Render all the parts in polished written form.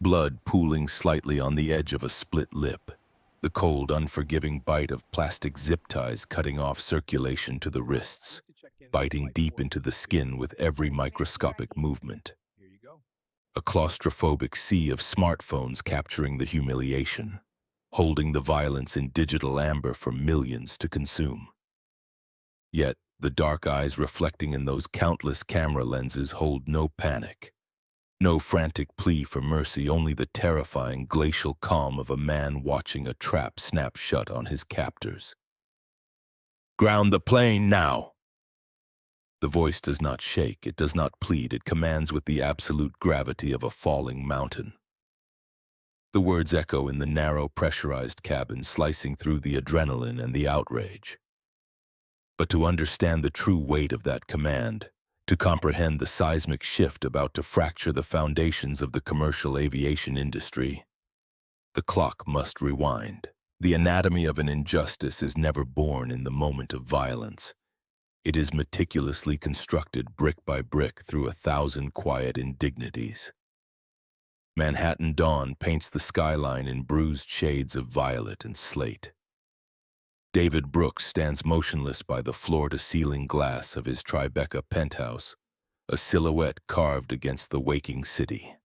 blood pooling slightly on the edge of a split lip, the cold, unforgiving bite of plastic zip ties cutting off circulation to the wrists, biting deep into the skin with every microscopic movement. A claustrophobic sea of smartphones capturing the humiliation, holding the violence in digital amber for millions to consume. Yet, the dark eyes reflecting in those countless camera lenses hold no panic. No frantic plea for mercy, only the terrifying glacial calm of a man watching a trap snap shut on his captors. "Ground the plane now!" The voice does not shake, it does not plead, it commands with the absolute gravity of a falling mountain. The words echo in the narrow, pressurized cabin, slicing through the adrenaline and the outrage. But to understand the true weight of that command, to comprehend the seismic shift about to fracture the foundations of the commercial aviation industry, the clock must rewind. The anatomy of an injustice is never born in the moment of violence. It is meticulously constructed brick by brick through 1,000 quiet indignities. Manhattan dawn paints the skyline in bruised shades of violet and slate. David Brooks stands motionless by the floor-to-ceiling glass of his Tribeca penthouse, a silhouette carved against the waking city.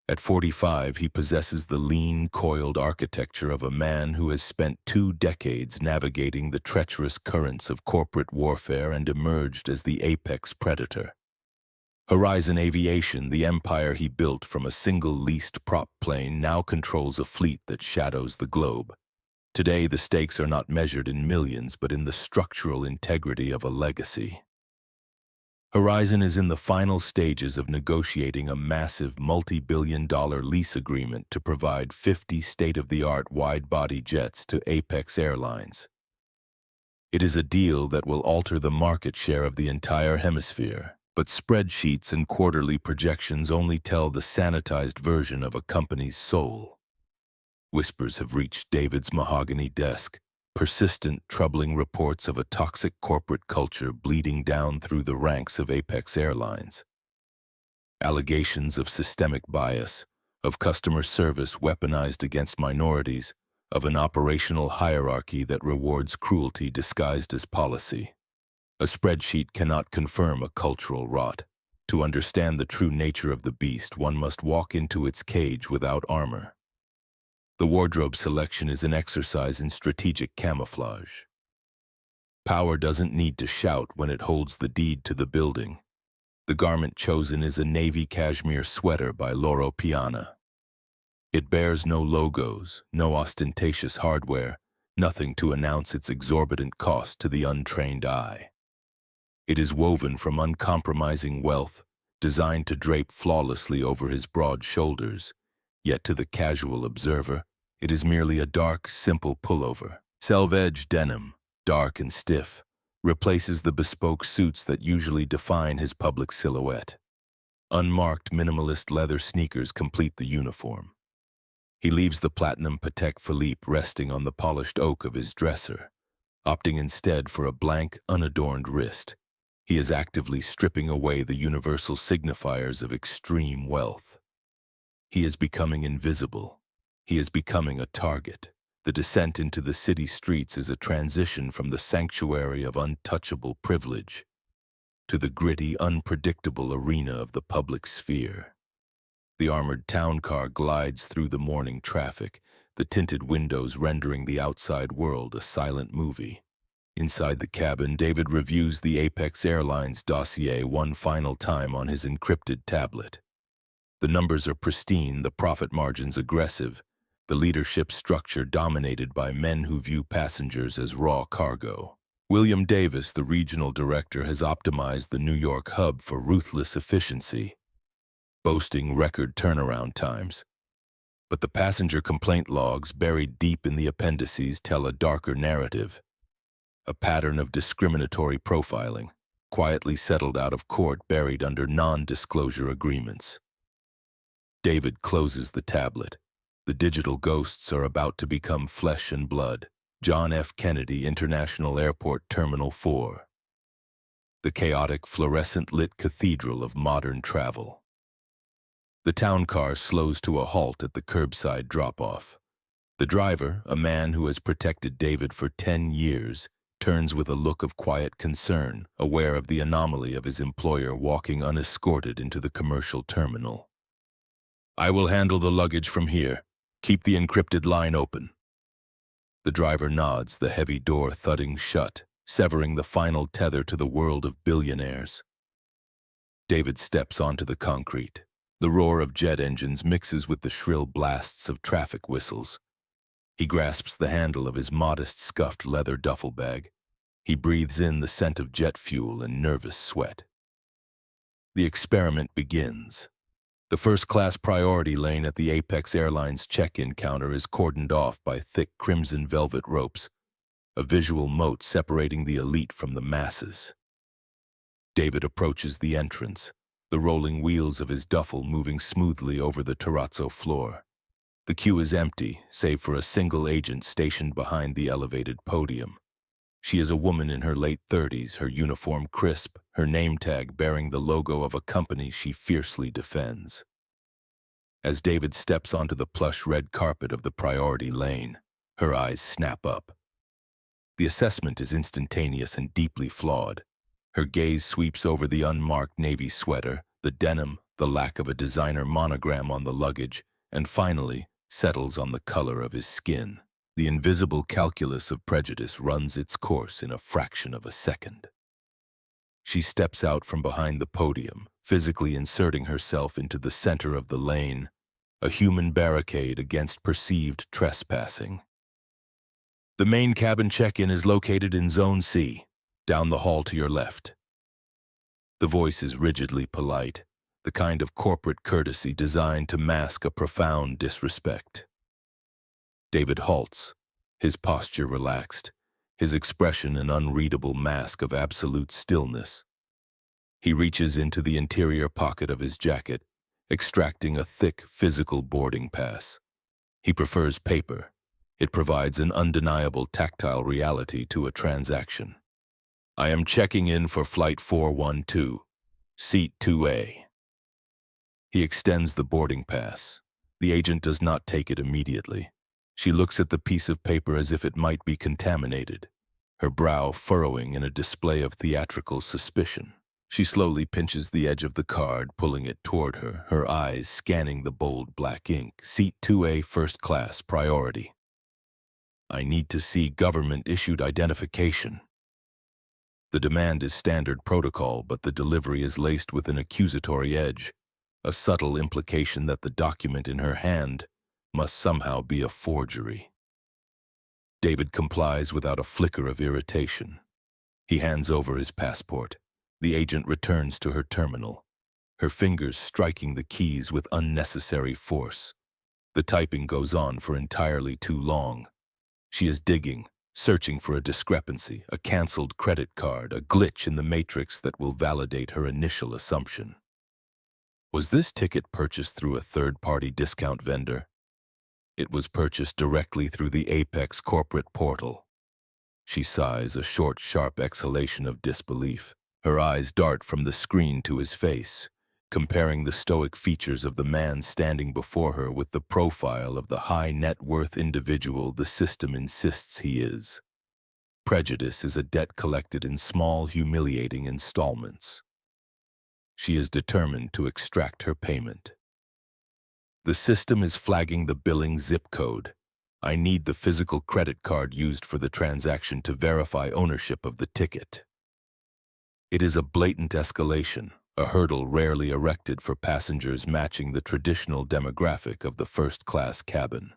At 45, he possesses the lean, coiled architecture of a man who has spent 2 decades navigating the treacherous currents of corporate warfare and emerged as the apex predator. Horizon Aviation, the empire he built from a single leased prop plane, now controls a fleet that shadows the globe. Today, the stakes are not measured in millions, but in the structural integrity of a legacy. Horizon is in the final stages of negotiating a massive multi-billion-dollar lease agreement to provide 50 state-of-the-art wide-body jets to Apex Airlines. It is a deal that will alter the market share of the entire hemisphere, but spreadsheets and quarterly projections only tell the sanitized version of a company's soul. Whispers have reached David's mahogany desk, persistent, troubling reports of a toxic corporate culture bleeding down through the ranks of Apex Airlines. Allegations of systemic bias, of customer service weaponized against minorities, of an operational hierarchy that rewards cruelty disguised as policy. A spreadsheet cannot confirm a cultural rot. To understand the true nature of the beast, one must walk into its cage without armor. The wardrobe selection is an exercise in strategic camouflage. Power doesn't need to shout when it holds the deed to the building. The garment chosen is a navy cashmere sweater by Loro Piana. It bears no logos, no ostentatious hardware, nothing to announce its exorbitant cost to the untrained eye. It is woven from uncompromising wealth, designed to drape flawlessly over his broad shoulders, yet to the casual observer, it is merely a dark, simple pullover. Selvedge denim, dark and stiff, replaces the bespoke suits that usually define his public silhouette. Unmarked minimalist leather sneakers complete the uniform. He leaves the platinum Patek Philippe resting on the polished oak of his dresser, opting instead for a blank, unadorned wrist. He is actively stripping away the universal signifiers of extreme wealth. He is becoming invisible. He is becoming a target. The descent into the city streets is a transition from the sanctuary of untouchable privilege to the gritty, unpredictable arena of the public sphere. The armored town car glides through the morning traffic, the tinted windows rendering the outside world a silent movie. Inside the cabin, David reviews the Apex Airlines dossier one final time on his encrypted tablet. The numbers are pristine, the profit margins aggressive, the leadership structure dominated by men who view passengers as raw cargo. William Davis, the regional director, has optimized the New York hub for ruthless efficiency, boasting record turnaround times. But the passenger complaint logs buried deep in the appendices tell a darker narrative, a pattern of discriminatory profiling, quietly settled out of court buried under non-disclosure agreements. David closes the tablet. The digital ghosts are about to become flesh and blood. John F. Kennedy International Airport Terminal 4. The chaotic, fluorescent-lit cathedral of modern travel. The town car slows to a halt at the curbside drop-off. The driver, a man who has protected David for 10 years, turns with a look of quiet concern, aware of the anomaly of his employer walking unescorted into the commercial terminal. "I will handle the luggage from here. Keep the encrypted line open." The driver nods, the heavy door thudding shut, severing the final tether to the world of billionaires. David steps onto the concrete. The roar of jet engines mixes with the shrill blasts of traffic whistles. He grasps the handle of his modest, scuffed leather duffel bag. He breathes in the scent of jet fuel and nervous sweat. The experiment begins. The first-class priority lane at the Apex Airlines check-in counter is cordoned off by thick crimson velvet ropes, a visual moat separating the elite from the masses. David approaches the entrance, the rolling wheels of his duffel moving smoothly over the terrazzo floor. The queue is empty, save for a single agent stationed behind the elevated podium. She is a woman in her late 30s, her uniform crisp, her name tag bearing the logo of a company she fiercely defends. As David steps onto the plush red carpet of the priority lane, her eyes snap up. The assessment is instantaneous and deeply flawed. Her gaze sweeps over the unmarked navy sweater, the denim, the lack of a designer monogram on the luggage, and finally settles on the color of his skin. The invisible calculus of prejudice runs its course in a fraction of a second. She steps out from behind the podium, physically inserting herself into the center of the lane, a human barricade against perceived trespassing. "The main cabin check-in is located in Zone C, down the hall to your left." The voice is rigidly polite, the kind of corporate courtesy designed to mask a profound disrespect. David halts, his posture relaxed, his expression an unreadable mask of absolute stillness. He reaches into the interior pocket of his jacket, extracting a thick physical boarding pass. He prefers paper. It provides an undeniable tactile reality to a transaction. "I am checking in for Flight 412, Seat 2A. He extends the boarding pass. The agent does not take it immediately. She looks at the piece of paper as if it might be contaminated, her brow furrowing in a display of theatrical suspicion. She slowly pinches the edge of the card, pulling it toward her, her eyes scanning the bold black ink. "Seat 2A, first class, priority. I need to see government-issued identification." The demand is standard protocol, but the delivery is laced with an accusatory edge, a subtle implication that the document in her hand must somehow be a forgery. David complies without a flicker of irritation. He hands over his passport. The agent returns to her terminal, her fingers striking the keys with unnecessary force. The typing goes on for entirely too long. She is digging, searching for a discrepancy, a canceled credit card, a glitch in the matrix that will validate her initial assumption. Was this ticket purchased through a third-party discount vendor? It was purchased directly through the Apex corporate portal. She sighs, a short, sharp exhalation of disbelief. Her eyes dart from the screen to his face, comparing the stoic features of the man standing before her with the profile of the high-net-worth individual the system insists he is. Prejudice is a debt collected in small, humiliating installments. She is determined to extract her payment. The system is flagging the billing zip code. I need the physical credit card used for the transaction to verify ownership of the ticket. It is a blatant escalation, a hurdle rarely erected for passengers matching the traditional demographic of the first-class cabin.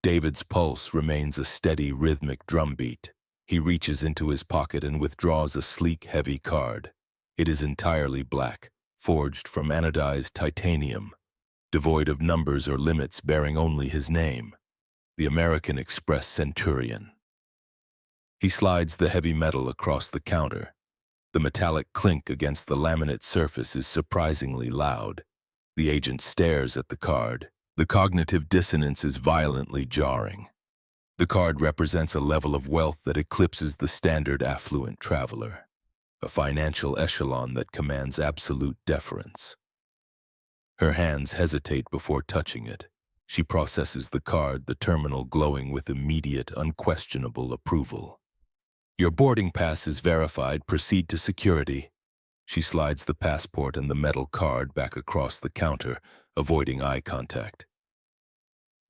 David's pulse remains a steady, rhythmic drumbeat. He reaches into his pocket and withdraws a sleek, heavy card. It is entirely black, forged from anodized titanium, devoid of numbers or limits, bearing only his name, the American Express Centurion. He slides the heavy metal across the counter. The metallic clink against the laminate surface is surprisingly loud. The agent stares at the card. The cognitive dissonance is violently jarring. The card represents a level of wealth that eclipses the standard affluent traveler, a financial echelon that commands absolute deference. Her hands hesitate before touching it. She processes the card, the terminal glowing with immediate, unquestionable approval. Your boarding pass is verified. Proceed to security. She slides the passport and the metal card back across the counter, avoiding eye contact.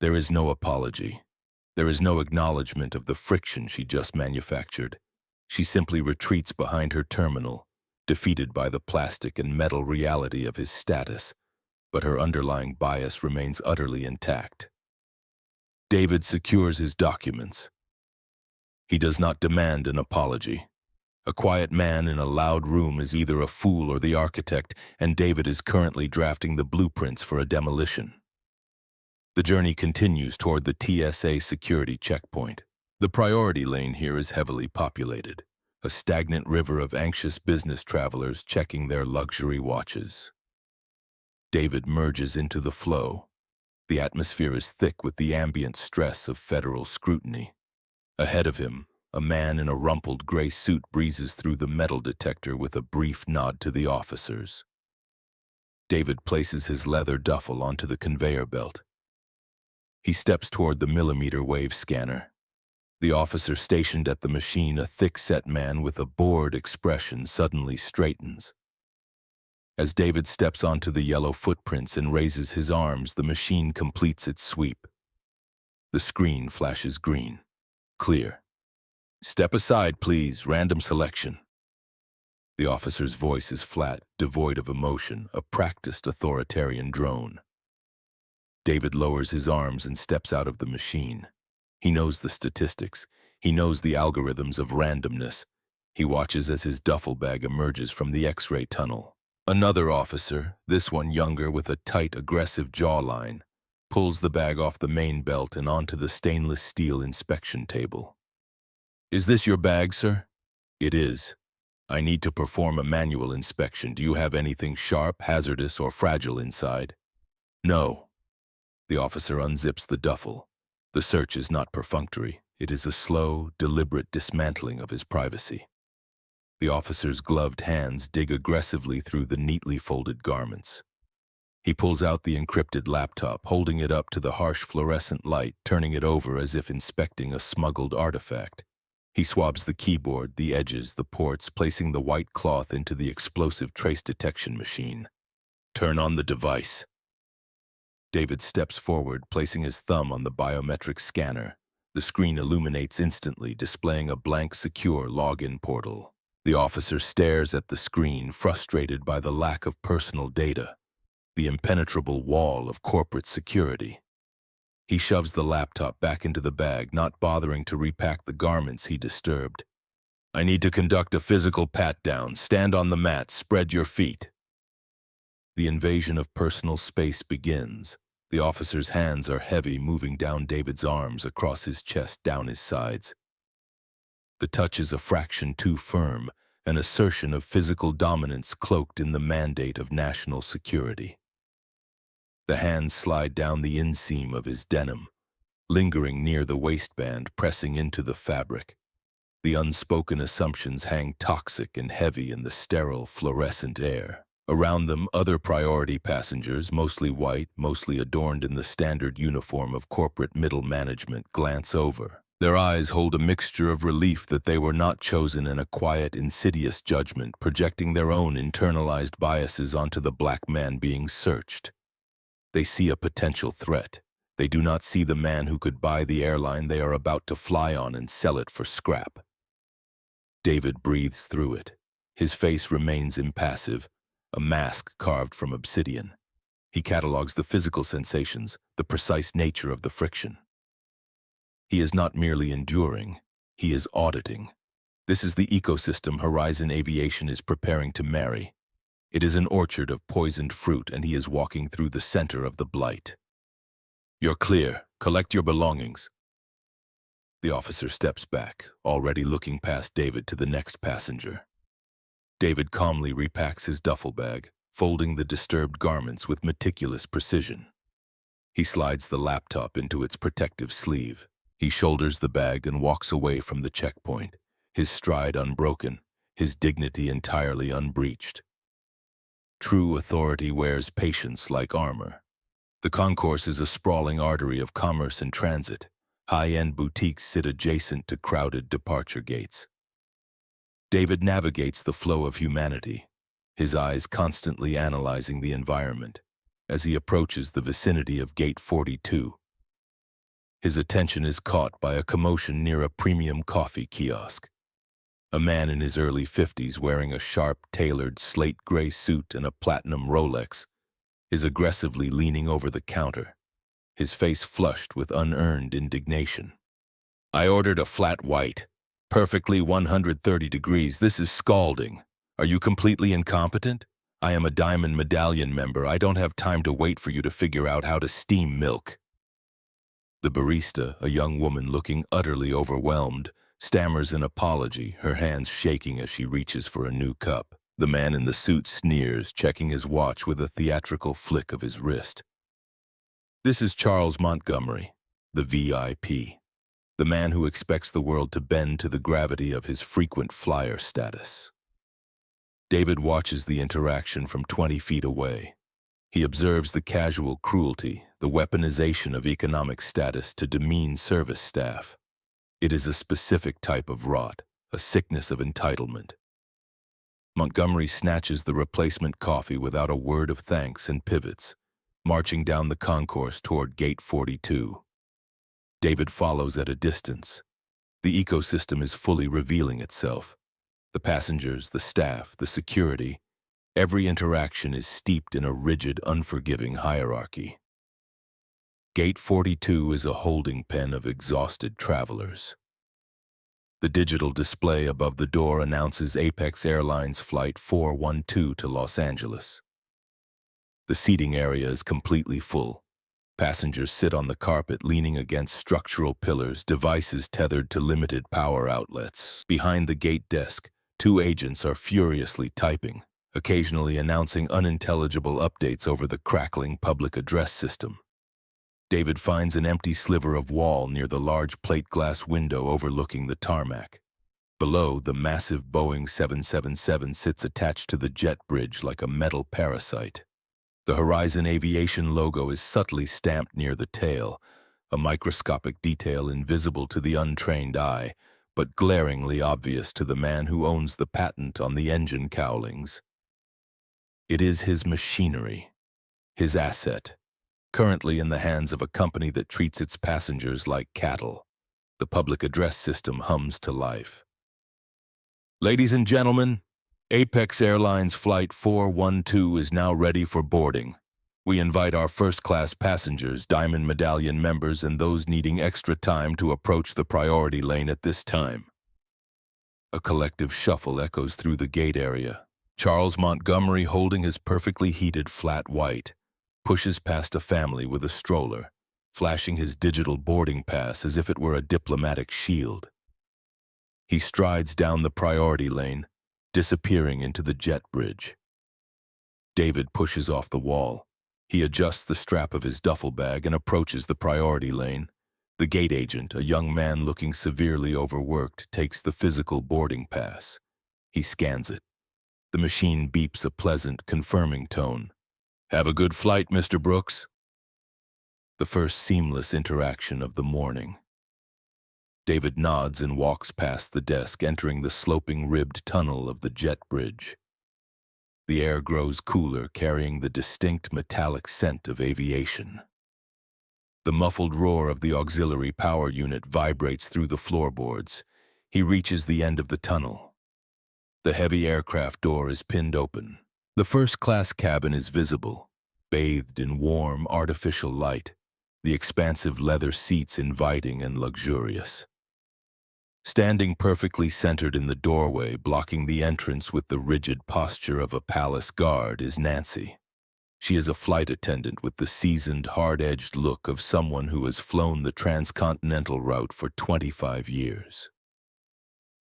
There is no apology. There is no acknowledgement of the friction she just manufactured. She simply retreats behind her terminal, defeated by the plastic and metal reality of his status, but her underlying bias remains utterly intact. David secures his documents. He does not demand an apology. A quiet man in a loud room is either a fool or the architect, and David is currently drafting the blueprints for a demolition. The journey continues toward the TSA security checkpoint. The priority lane here is heavily populated, a stagnant river of anxious business travelers checking their luxury watches. David merges into the flow. The atmosphere is thick with the ambient stress of federal scrutiny. Ahead of him, a man in a rumpled gray suit breezes through the metal detector with a brief nod to the officers. David places his leather duffel onto the conveyor belt. He steps toward the millimeter wave scanner. The officer stationed at the machine, a thick-set man with a bored expression, suddenly straightens. As David steps onto the yellow footprints and raises his arms, the machine completes its sweep. The screen flashes green. Clear. Step aside, please. Random selection. The officer's voice is flat, devoid of emotion, a practiced authoritarian drone. David lowers his arms and steps out of the machine. He knows the statistics. He knows the algorithms of randomness. He watches as his duffel bag emerges from the X-ray tunnel. Another officer, this one younger with a tight, aggressive jawline, pulls the bag off the main belt and onto the stainless steel inspection table. Is this your bag, sir? It is. I need to perform a manual inspection. Do you have anything sharp, hazardous, or fragile inside? No. The officer unzips the duffel. The search is not perfunctory. It is a slow, deliberate dismantling of his privacy. The officer's gloved hands dig aggressively through the neatly folded garments. He pulls out the encrypted laptop, holding it up to the harsh fluorescent light, turning it over as if inspecting a smuggled artifact. He swabs the keyboard, the edges, the ports, placing the white cloth into the explosive trace detection machine. Turn on the device. David steps forward, placing his thumb on the biometric scanner. The screen illuminates instantly, displaying a blank, secure login portal. The officer stares at the screen, frustrated by the lack of personal data, the impenetrable wall of corporate security. He shoves the laptop back into the bag, not bothering to repack the garments he disturbed. I need to conduct a physical pat-down. Stand on the mat, spread your feet. The invasion of personal space begins. The officer's hands are heavy, moving down David's arms, across his chest, down his sides. The touch is a fraction too firm, an assertion of physical dominance cloaked in the mandate of national security. The hands slide down the inseam of his denim, lingering near the waistband, pressing into the fabric. The unspoken assumptions hang toxic and heavy in the sterile, fluorescent air. Around them, other priority passengers, mostly white, mostly adorned in the standard uniform of corporate middle management, glance over. Their eyes hold a mixture of relief that they were not chosen and a quiet, insidious judgment, projecting their own internalized biases onto the black man being searched. They see a potential threat. They do not see the man who could buy the airline they are about to fly on and sell it for scrap. David breathes through it. His face remains impassive, a mask carved from obsidian. He catalogues the physical sensations, the precise nature of the friction. He is not merely enduring, he is auditing. This is the ecosystem Horizon Aviation is preparing to marry. It is an orchard of poisoned fruit, and he is walking through the center of the blight. You're clear. Collect your belongings. The officer steps back, already looking past David to the next passenger. David calmly repacks his duffel bag, folding the disturbed garments with meticulous precision. He slides the laptop into its protective sleeve. He shoulders the bag and walks away from the checkpoint, his stride unbroken, his dignity entirely unbreached. True authority wears patience like armor. The concourse is a sprawling artery of commerce and transit. High-end boutiques sit adjacent to crowded departure gates. David navigates the flow of humanity, his eyes constantly analyzing the environment as he approaches the vicinity of Gate 42. His attention is caught by a commotion near a premium coffee kiosk. A man in his early 50s wearing a sharp, tailored slate gray suit and a platinum Rolex is aggressively leaning over the counter, his face flushed with unearned indignation. "I ordered a flat white, perfectly 130 degrees. This is scalding. Are you completely incompetent? I am a Diamond Medallion member. I don't have time to wait for you to figure out how to steam milk." The barista, a young woman looking utterly overwhelmed, stammers an apology, her hands shaking as she reaches for a new cup. The man in the suit sneers, checking his watch with a theatrical flick of his wrist. This is Charles Montgomery, the VIP, the man who expects the world to bend to the gravity of his frequent flyer status. David watches the interaction from 20 feet away. He observes the casual cruelty, the weaponization of economic status to demean service staff. It is a specific type of rot, a sickness of entitlement. Montgomery snatches the replacement coffee without a word of thanks and pivots, marching down the concourse toward Gate 42. David follows at a distance. The ecosystem is fully revealing itself. The passengers, the staff, the security, every interaction is steeped in a rigid, unforgiving hierarchy. Gate 42 is a holding pen of exhausted travelers. The digital display above the door announces Apex Airlines Flight 412 to Los Angeles. The seating area is completely full. Passengers sit on the carpet leaning against structural pillars, devices tethered to limited power outlets. Behind the gate desk, 2 agents are furiously typing, occasionally announcing unintelligible updates over the crackling public address system. David finds an empty sliver of wall near the large plate glass window overlooking the tarmac. Below, the massive Boeing 777 sits attached to the jet bridge like a metal parasite. The Horizon Aviation logo is subtly stamped near the tail, a microscopic detail invisible to the untrained eye, but glaringly obvious to the man who owns the patent on the engine cowlings. It is his machinery, his asset, currently in the hands of a company that treats its passengers like cattle. The public address system hums to life. "Ladies and gentlemen, Apex Airlines Flight 412 is now ready for boarding. We invite our first-class passengers, Diamond Medallion members, and those needing extra time to approach the priority lane at this time." A collective shuffle echoes through the gate area. Charles Montgomery, holding his perfectly heated flat white, pushes past a family with a stroller, flashing his digital boarding pass as if it were a diplomatic shield. He strides down the priority lane, disappearing into the jet bridge. David pushes off the wall. He adjusts the strap of his duffel bag and approaches the priority lane. The gate agent, a young man looking severely overworked, takes the physical boarding pass. He scans it. The machine beeps a pleasant, confirming tone. "Have a good flight, Mr. Brooks." The first seamless interaction of the morning. David nods and walks past the desk, entering the sloping ribbed tunnel of the jet bridge. The air grows cooler, carrying the distinct metallic scent of aviation. The muffled roar of the auxiliary power unit vibrates through the floorboards. He reaches the end of the tunnel. The heavy aircraft door is pinned open. The first-class cabin is visible, bathed in warm, artificial light, the expansive leather seats inviting and luxurious. Standing perfectly centered in the doorway, blocking the entrance with the rigid posture of a palace guard, is Nancy. She is a flight attendant with the seasoned, hard-edged look of someone who has flown the transcontinental route for 25 years.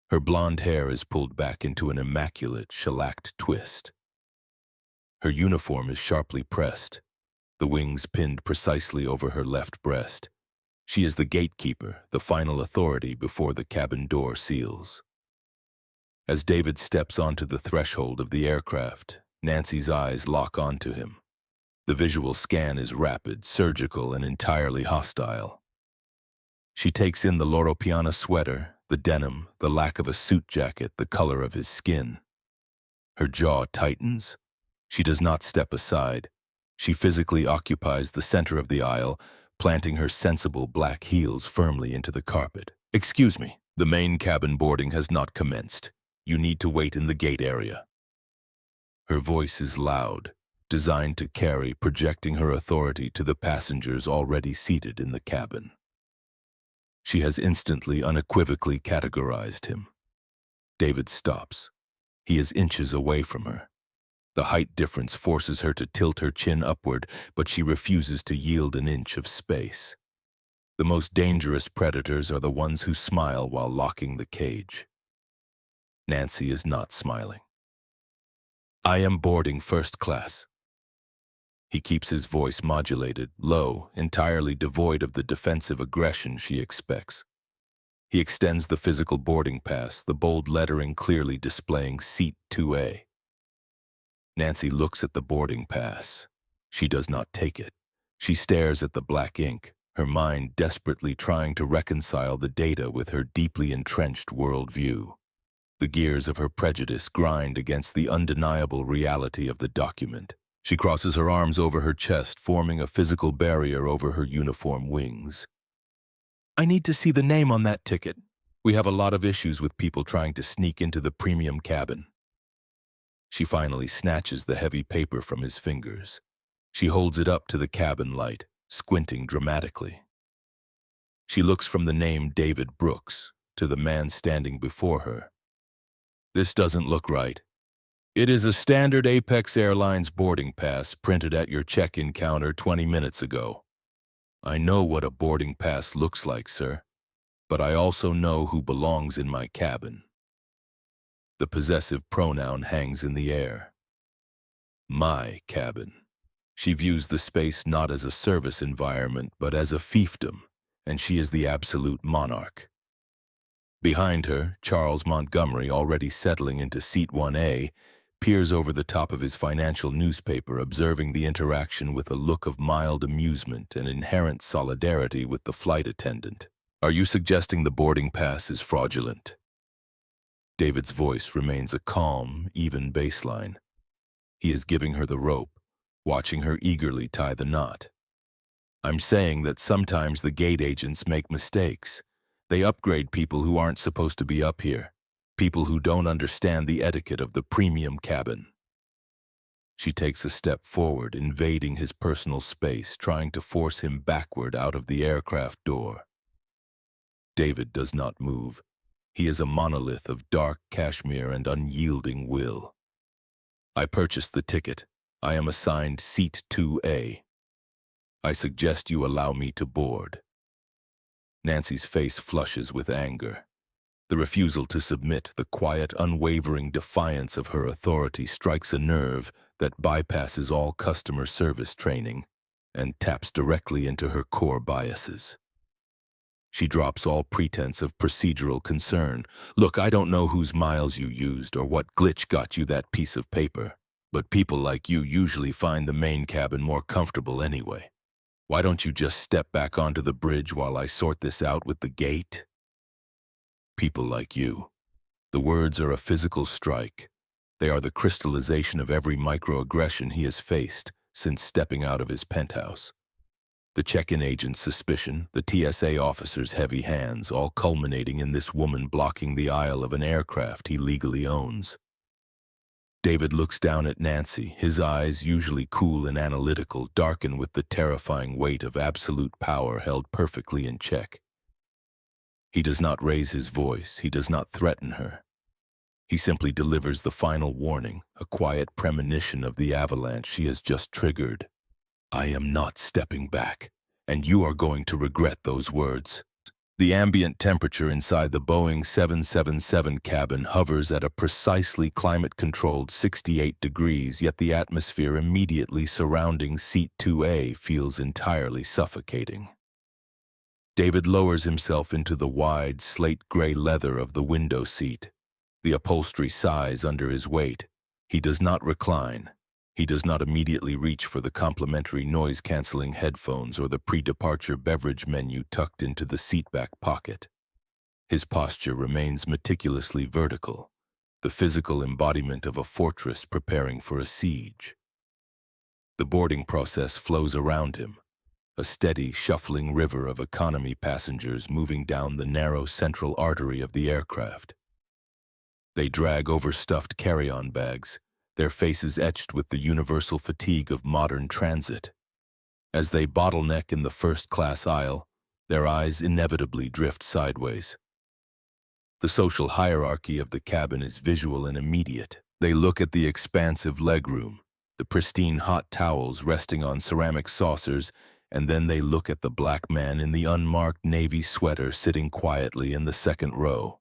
Her blonde hair is pulled back into an immaculate, shellacked twist. Her uniform is sharply pressed, the wings pinned precisely over her left breast. She is the gatekeeper, the final authority before the cabin door seals. As David steps onto the threshold of the aircraft, Nancy's eyes lock onto him. The visual scan is rapid, surgical, and entirely hostile. She takes in the Loro Piana sweater, the denim, the lack of a suit jacket, the color of his skin. Her jaw tightens. She does not step aside. She physically occupies the center of the aisle, planting her sensible black heels firmly into the carpet. "Excuse me, the main cabin boarding has not commenced. You need to wait in the gate area." Her voice is loud, designed to carry, projecting her authority to the passengers already seated in the cabin. She has instantly, unequivocally categorized him. David stops. He is inches away from her. The height difference forces her to tilt her chin upward, but she refuses to yield an inch of space. The most dangerous predators are the ones who smile while locking the cage. Nancy is not smiling. "I am boarding first class." He keeps his voice modulated, low, entirely devoid of the defensive aggression she expects. He extends the physical boarding pass, the bold lettering clearly displaying Seat 2A. Nancy looks at the boarding pass. She does not take it. She stares at the black ink, her mind desperately trying to reconcile the data with her deeply entrenched worldview. The gears of her prejudice grind against the undeniable reality of the document. She crosses her arms over her chest, forming a physical barrier over her uniform wings. "I need to see the name on that ticket. We have a lot of issues with people trying to sneak into the premium cabin." She finally snatches the heavy paper from his fingers. She holds it up to the cabin light, squinting dramatically. She looks from the name David Brooks to the man standing before her. "This doesn't look right. It is a standard Apex Airlines boarding pass printed at your check-in counter 20 minutes ago. I know what a boarding pass looks like, sir, but I also know who belongs in my cabin." The possessive pronoun hangs in the air. My cabin. She views the space not as a service environment, but as a fiefdom, and she is the absolute monarch. Behind her, Charles Montgomery, already settling into Seat 1A, peers over the top of his financial newspaper, observing the interaction with a look of mild amusement and inherent solidarity with the flight attendant. "Are you suggesting the boarding pass is fraudulent?" David's voice remains a calm, even baseline. He is giving her the rope, watching her eagerly tie the knot. "I'm saying that sometimes the gate agents make mistakes. They upgrade people who aren't supposed to be up here. People who don't understand the etiquette of the premium cabin." She takes a step forward, invading his personal space, trying to force him backward out of the aircraft door. David does not move. He is a monolith of dark cashmere and unyielding will. "I purchased the ticket. I am assigned Seat 2A. I suggest you allow me to board." Nancy's face flushes with anger. The refusal to submit, the quiet, unwavering defiance of her authority strikes a nerve that bypasses all customer service training and taps directly into her core biases. She drops all pretense of procedural concern. "Look, I don't know whose miles you used or what glitch got you that piece of paper, but people like you usually find the main cabin more comfortable anyway. Why don't you just step back onto the bridge while I sort this out with the gate?" People like you. The words are a physical strike. They are the crystallization of every microaggression he has faced since stepping out of his penthouse. The check-in agent's suspicion, the TSA officer's heavy hands, all culminating in this woman blocking the aisle of an aircraft he legally owns. David looks down at Nancy, his eyes, usually cool and analytical, darken with the terrifying weight of absolute power held perfectly in check. He does not raise his voice, he does not threaten her. He simply delivers the final warning, a quiet premonition of the avalanche she has just triggered. "I am not stepping back, and you are going to regret those words." The ambient temperature inside the Boeing 777 cabin hovers at a precisely climate-controlled 68 degrees, yet the atmosphere immediately surrounding Seat 2A feels entirely suffocating. David lowers himself into the wide, slate-gray leather of the window seat. The upholstery sighs under his weight. He does not recline. He does not immediately reach for the complimentary noise-canceling headphones or the pre-departure beverage menu tucked into the seatback pocket. His posture remains meticulously vertical, the physical embodiment of a fortress preparing for a siege. The boarding process flows around him, a steady, shuffling river of economy passengers moving down the narrow central artery of the aircraft. They drag overstuffed carry-on bags, their faces etched with the universal fatigue of modern transit. As they bottleneck in the first-class aisle, their eyes inevitably drift sideways. The social hierarchy of the cabin is visual and immediate. They look at the expansive legroom, the pristine hot towels resting on ceramic saucers, and then they look at the black man in the unmarked navy sweater sitting quietly in the second row.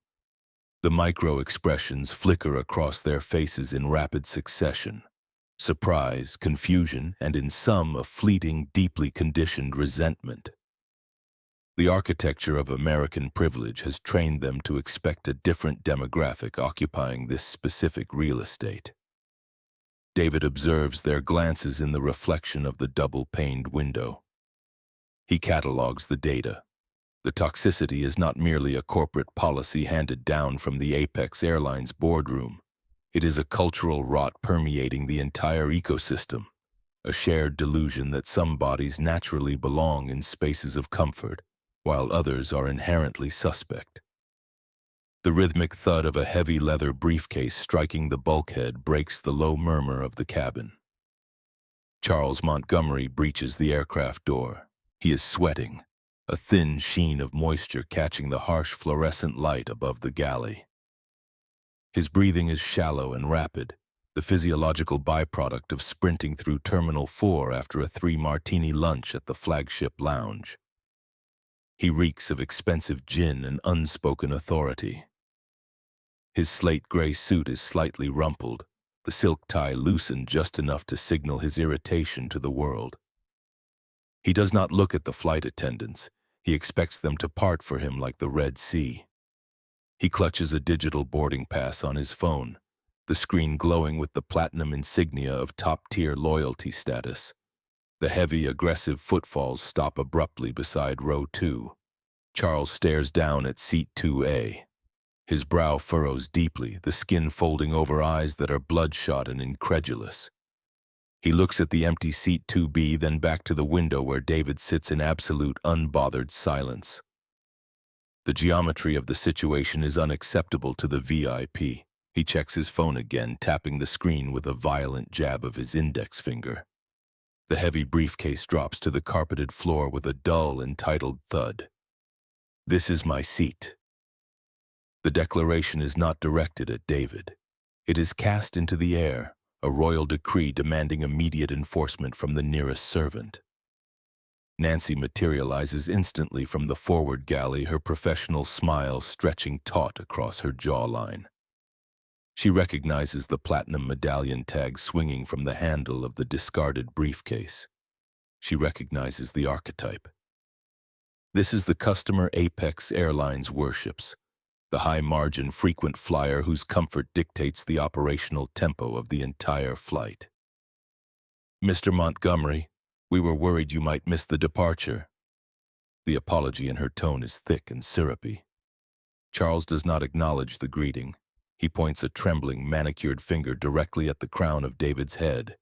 The micro-expressions flicker across their faces in rapid succession. Surprise, confusion, and in some, a fleeting, deeply conditioned resentment. The architecture of American privilege has trained them to expect a different demographic occupying this specific real estate. David observes their glances in the reflection of the double-paned window. He catalogs the data. The toxicity is not merely a corporate policy handed down from the Apex Airlines boardroom. It is a cultural rot permeating the entire ecosystem, a shared delusion that some bodies naturally belong in spaces of comfort, while others are inherently suspect. The rhythmic thud of a heavy leather briefcase striking the bulkhead breaks the low murmur of the cabin. Charles Montgomery breaches the aircraft door. He is sweating, a thin sheen of moisture catching the harsh fluorescent light above the galley. His breathing is shallow and rapid, the physiological byproduct of sprinting through Terminal 4 after a 3-martini lunch at the flagship lounge. He reeks of expensive gin and unspoken authority. His slate-gray suit is slightly rumpled, the silk tie loosened just enough to signal his irritation to the world. He does not look at the flight attendants. He expects them to part for him like the Red Sea. He clutches a digital boarding pass on his phone, the screen glowing with the platinum insignia of top-tier loyalty status. The heavy, aggressive footfalls stop abruptly beside row 2. Charles stares down at seat 2A. His brow furrows deeply, the skin folding over eyes that are bloodshot and incredulous. He looks at the empty seat 2B, then back to the window where David sits in absolute, unbothered silence. The geometry of the situation is unacceptable to the VIP. He checks his phone again, tapping the screen with a violent jab of his index finger. The heavy briefcase drops to the carpeted floor with a dull, entitled thud. "This is my seat." The declaration is not directed at David. It is cast into the air, a royal decree demanding immediate enforcement from the nearest servant. Nancy materializes instantly from the forward galley, her professional smile stretching taut across her jawline. She recognizes the platinum medallion tag swinging from the handle of the discarded briefcase. She recognizes the archetype. This is the customer Apex Airlines worships, the high-margin frequent flyer whose comfort dictates the operational tempo of the entire flight. "Mr. Montgomery, we were worried you might miss the departure." The apology in her tone is thick and syrupy. Charles does not acknowledge the greeting. He points a trembling, manicured finger directly at the crown of David's head.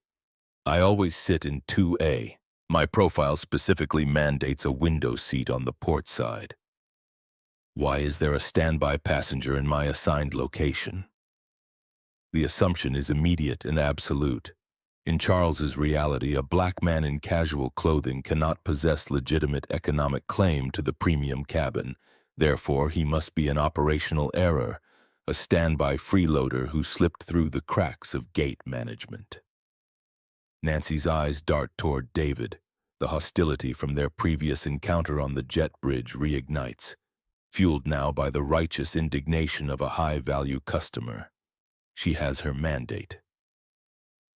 "I always sit in 2A. My profile specifically mandates a window seat on the port side. Why is there a standby passenger in my assigned location?" The assumption is immediate and absolute. In Charles's reality, a black man in casual clothing cannot possess legitimate economic claim to the premium cabin. Therefore, he must be an operational error, a standby freeloader who slipped through the cracks of gate management. Nancy's eyes dart toward David. The hostility from their previous encounter on the jet bridge reignites, fueled now by the righteous indignation of a high-value customer. She has her mandate.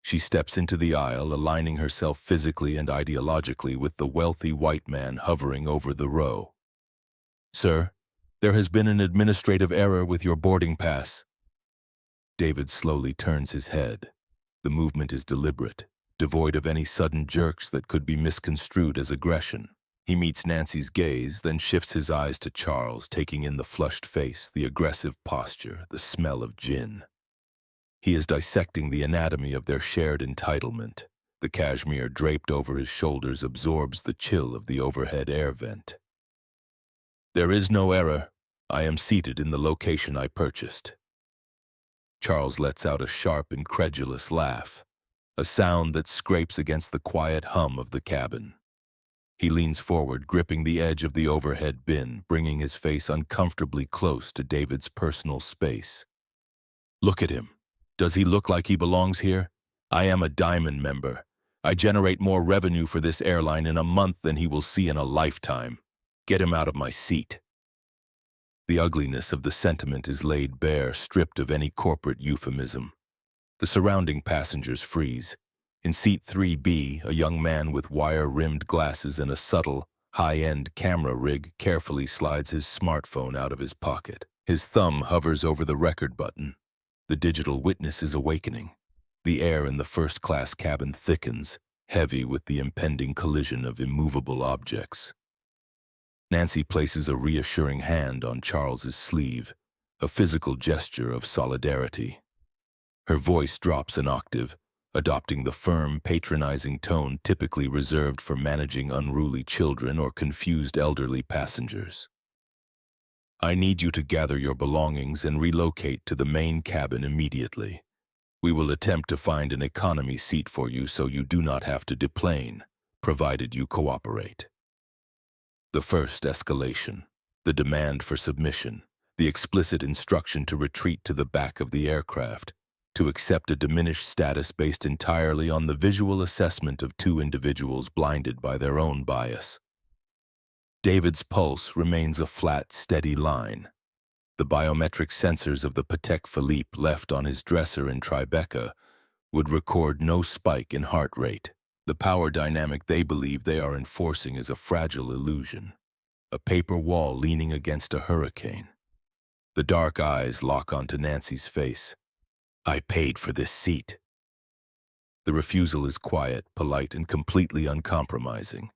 She steps into the aisle, aligning herself physically and ideologically with the wealthy white man hovering over the row. "Sir, there has been an administrative error with your boarding pass." David slowly turns his head. The movement is deliberate, devoid of any sudden jerks that could be misconstrued as aggression. He meets Nancy's gaze, then shifts his eyes to Charles, taking in the flushed face, the aggressive posture, the smell of gin. He is dissecting the anatomy of their shared entitlement. The cashmere draped over his shoulders absorbs the chill of the overhead air vent. There is no error. I am seated in the location I purchased. Charles lets out a sharp, incredulous laugh, a sound that scrapes against the quiet hum of the cabin. He leans forward, gripping the edge of the overhead bin, bringing his face uncomfortably close to David's personal space. Look at him. Does he look like he belongs here? I am a Diamond member. I generate more revenue for this airline in a month than he will see in a lifetime. Get him out of my seat. The ugliness of the sentiment is laid bare, stripped of any corporate euphemism. The surrounding passengers freeze. In seat 3B, a young man with wire-rimmed glasses and a subtle, high-end camera rig carefully slides his smartphone out of his pocket. His thumb hovers over the record button. The digital witness is awakening. The air in the first-class cabin thickens, heavy with the impending collision of immovable objects. Nancy places a reassuring hand on Charles's sleeve, a physical gesture of solidarity. Her voice drops an octave, adopting the firm, patronizing tone typically reserved for managing unruly children or confused elderly passengers. I need you to gather your belongings and relocate to the main cabin immediately. We will attempt to find an economy seat for you so you do not have to deplane, provided you cooperate. The first escalation, the demand for submission, the explicit instruction to retreat to the back of the aircraft, to accept a diminished status based entirely on the visual assessment of two individuals blinded by their own bias. David's pulse remains a flat, steady line. The biometric sensors of the Patek Philippe left on his dresser in Tribeca would record no spike in heart rate. The power dynamic they believe they are enforcing is a fragile illusion, a paper wall leaning against a hurricane. The dark eyes lock onto Nancy's face. I paid for this seat. The refusal is quiet, polite, and completely uncompromising.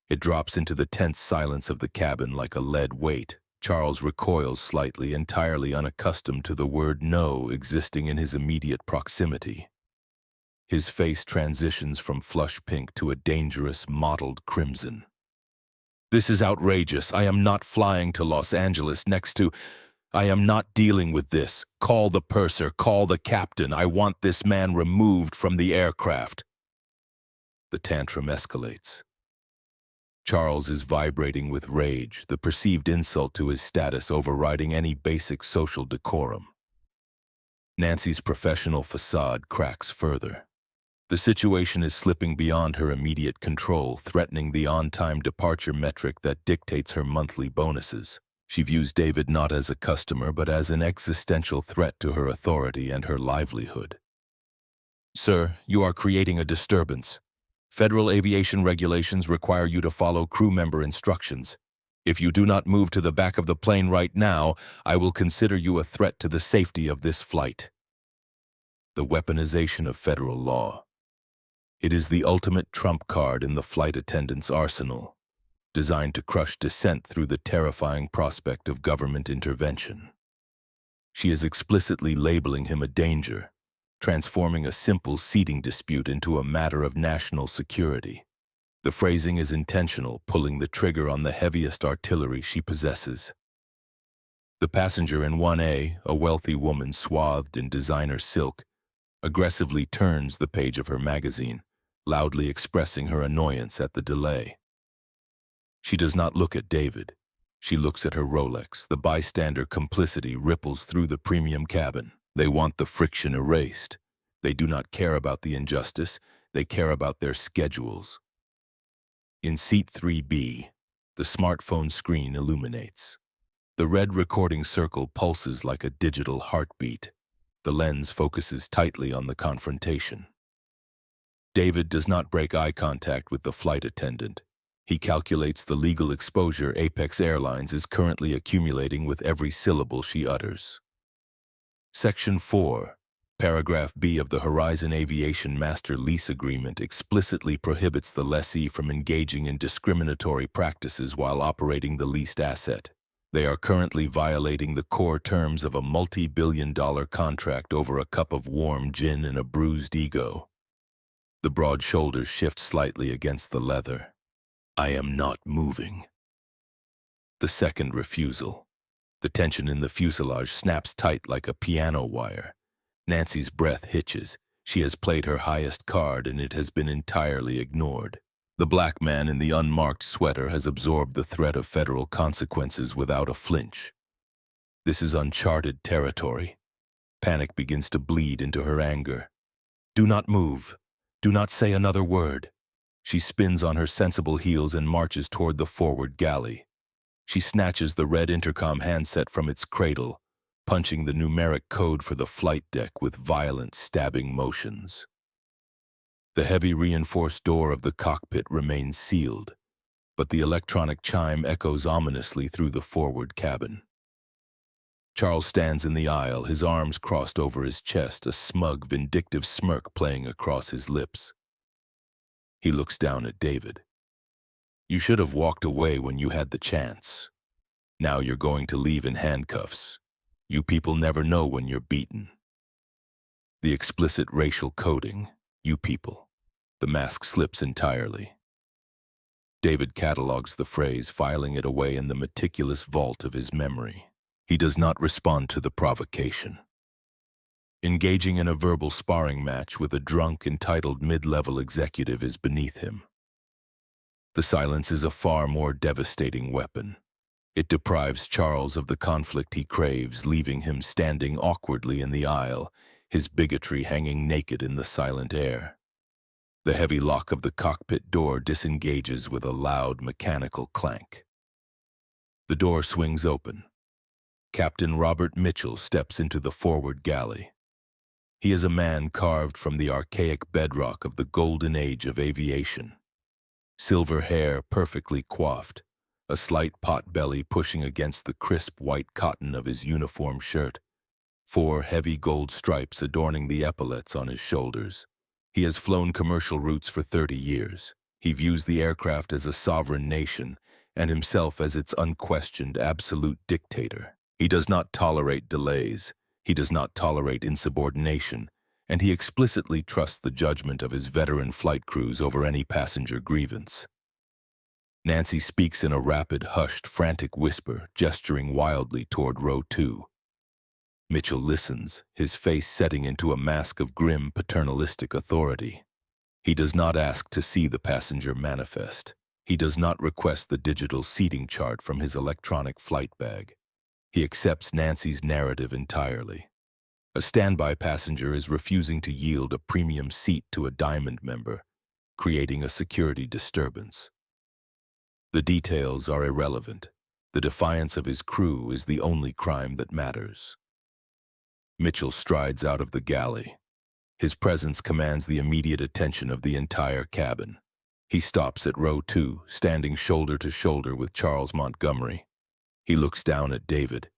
It drops into the tense silence of the cabin like a lead weight. Charles recoils slightly, entirely unaccustomed to the word no existing in his immediate proximity. His face transitions from flush pink to a dangerous, mottled crimson. This is outrageous. I am not flying to Los Angeles next to... I am not dealing with this. Call the purser, call the captain. I want this man removed from the aircraft. The tantrum escalates. Charles is vibrating with rage, the perceived insult to his status overriding any basic social decorum. Nancy's professional facade cracks further. The situation is slipping beyond her immediate control, threatening the on-time departure metric that dictates her monthly bonuses. She views David not as a customer, but as an existential threat to her authority and her livelihood. Sir, you are creating a disturbance. Federal aviation regulations require you to follow crew member instructions. If you do not move to the back of the plane right now, I will consider you a threat to the safety of this flight. The weaponization of federal law. It is the ultimate trump card in the flight attendant's arsenal, designed to crush dissent through the terrifying prospect of government intervention. She is explicitly labeling him a danger, transforming a simple seating dispute into a matter of national security. The phrasing is intentional, pulling the trigger on the heaviest artillery she possesses. The passenger in 1A, a wealthy woman swathed in designer silk, aggressively turns the page of her magazine, loudly expressing her annoyance at the delay. She does not look at David. She looks at her Rolex. The bystander complicity ripples through the premium cabin. They want the friction erased. They do not care about the injustice. They care about their schedules. In seat 3B, the smartphone screen illuminates. The red recording circle pulses like a digital heartbeat. The lens focuses tightly on the confrontation. David does not break eye contact with the flight attendant. He calculates the legal exposure Apex Airlines is currently accumulating with every syllable she utters. Section 4. Paragraph B of the Horizon Aviation Master Lease Agreement explicitly prohibits the lessee from engaging in discriminatory practices while operating the leased asset. They are currently violating the core terms of a multi-billion-dollar contract over a cup of warm gin and a bruised ego. The broad shoulders shift slightly against the leather. I am not moving. The second refusal. The tension in the fuselage snaps tight like a piano wire. Nancy's breath hitches. She has played her highest card and it has been entirely ignored. The black man in the unmarked sweater has absorbed the threat of federal consequences without a flinch. This is uncharted territory. Panic begins to bleed into her anger. Do not move. Do not say another word. She spins on her sensible heels and marches toward the forward galley. She snatches the red intercom handset from its cradle, punching the numeric code for the flight deck with violent stabbing motions. The heavy reinforced door of the cockpit remains sealed, but the electronic chime echoes ominously through the forward cabin. Charles stands in the aisle, his arms crossed over his chest, a smug, vindictive smirk playing across his lips. He looks down at David. You should have walked away when you had the chance. Now you're going to leave in handcuffs. You people never know when you're beaten. The explicit racial coding, you people. The mask slips entirely. David catalogs the phrase, filing it away in the meticulous vault of his memory. He does not respond to the provocation. Engaging in a verbal sparring match with a drunk, entitled mid-level executive is beneath him. The silence is a far more devastating weapon. It deprives Charles of the conflict he craves, leaving him standing awkwardly in the aisle, his bigotry hanging naked in the silent air. The heavy lock of the cockpit door disengages with a loud mechanical clank. The door swings open. Captain Robert Mitchell steps into the forward galley. He is a man carved from the archaic bedrock of the golden age of aviation. Silver hair perfectly coiffed, a slight pot belly pushing against the crisp white cotton of his uniform shirt, 4 heavy gold stripes adorning the epaulets on his shoulders. He has flown commercial routes for 30 years. He views the aircraft as a sovereign nation and himself as its unquestioned absolute dictator. He does not tolerate delays. He does not tolerate insubordination, and he explicitly trusts the judgment of his veteran flight crews over any passenger grievance. Nancy speaks in a rapid, hushed, frantic whisper, gesturing wildly toward row 2. Mitchell listens, his face setting into a mask of grim, paternalistic authority. He does not ask to see the passenger manifest. He does not request the digital seating chart from his electronic flight bag. He accepts Nancy's narrative entirely. A standby passenger is refusing to yield a premium seat to a Diamond member, creating a security disturbance. The details are irrelevant. The defiance of his crew is the only crime that matters. Mitchell strides out of the galley. His presence commands the immediate attention of the entire cabin. He stops at row 2, standing shoulder to shoulder with Charles Montgomery. He looks down at David.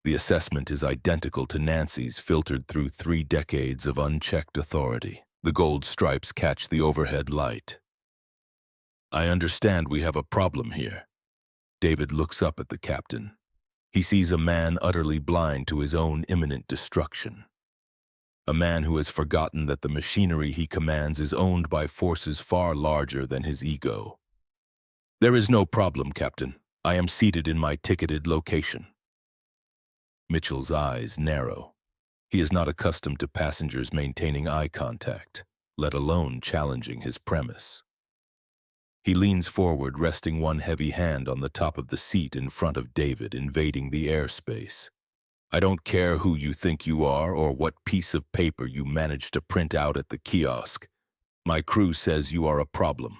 The assessment is identical to Nancy's, filtered through 3 decades of unchecked authority. The gold stripes catch the overhead light. I understand we have a problem here. David looks up at the captain. He sees a man utterly blind to his own imminent destruction. A man who has forgotten that the machinery he commands is owned by forces far larger than his ego. There is no problem, Captain. I am seated in my ticketed location. Mitchell's eyes narrow. He is not accustomed to passengers maintaining eye contact, let alone challenging his premise. He leans forward, resting one heavy hand on the top of the seat in front of David, invading the airspace. I don't care who you think you are or what piece of paper you managed to print out at the kiosk. My crew says you are a problem.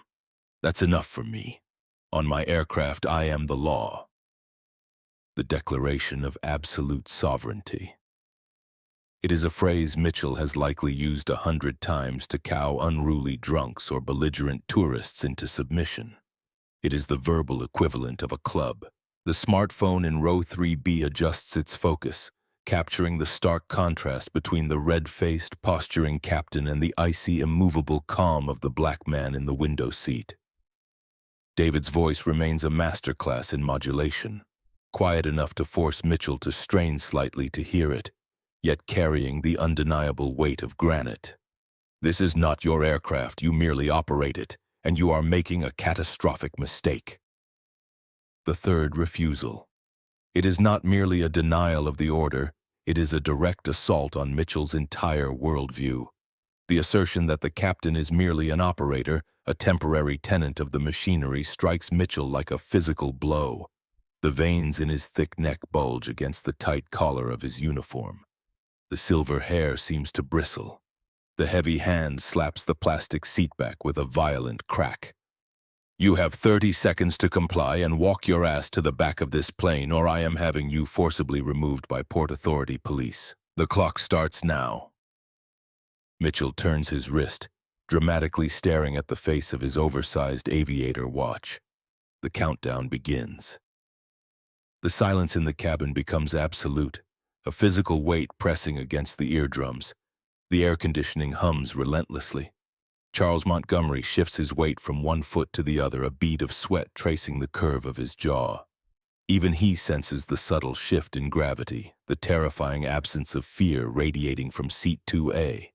That's enough for me. On my aircraft, I am the law. The declaration of absolute sovereignty. It is a phrase Mitchell has likely used 100 times to cow unruly drunks or belligerent tourists into submission. It is the verbal equivalent of a club. The smartphone in row 3B adjusts its focus, capturing the stark contrast between the red-faced, posturing captain and the icy, immovable calm of the black man in the window seat. David's voice remains a masterclass in modulation, quiet enough to force Mitchell to strain slightly to hear it, yet carrying the undeniable weight of granite. "This is not your aircraft, you merely operate it, and you are making a catastrophic mistake." The third refusal. It is not merely a denial of the order, it is a direct assault on Mitchell's entire worldview. The assertion that the captain is merely an operator, a temporary tenant of the machinery, strikes Mitchell like a physical blow. The veins in his thick neck bulge against the tight collar of his uniform. The silver hair seems to bristle. The heavy hand slaps the plastic seat back with a violent crack. "You have 30 seconds to comply and walk your ass to the back of this plane, or I am having you forcibly removed by Port Authority police. The clock starts now." Mitchell turns his wrist, dramatically staring at the face of his oversized aviator watch. The countdown begins. The silence in the cabin becomes absolute, a physical weight pressing against the eardrums. The air conditioning hums relentlessly. Charles Montgomery shifts his weight from one foot to the other, a bead of sweat tracing the curve of his jaw. Even he senses the subtle shift in gravity, the terrifying absence of fear radiating from seat 2A.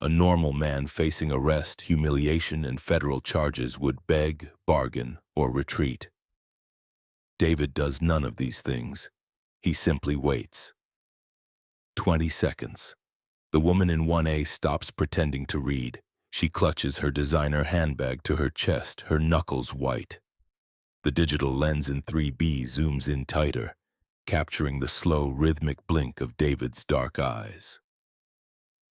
A normal man facing arrest, humiliation, and federal charges would beg, bargain, or retreat. David does none of these things. He simply waits. 20 seconds. The woman in 1A stops pretending to read. She clutches her designer handbag to her chest, her knuckles white. The digital lens in 3B zooms in tighter, capturing the slow, rhythmic blink of David's dark eyes.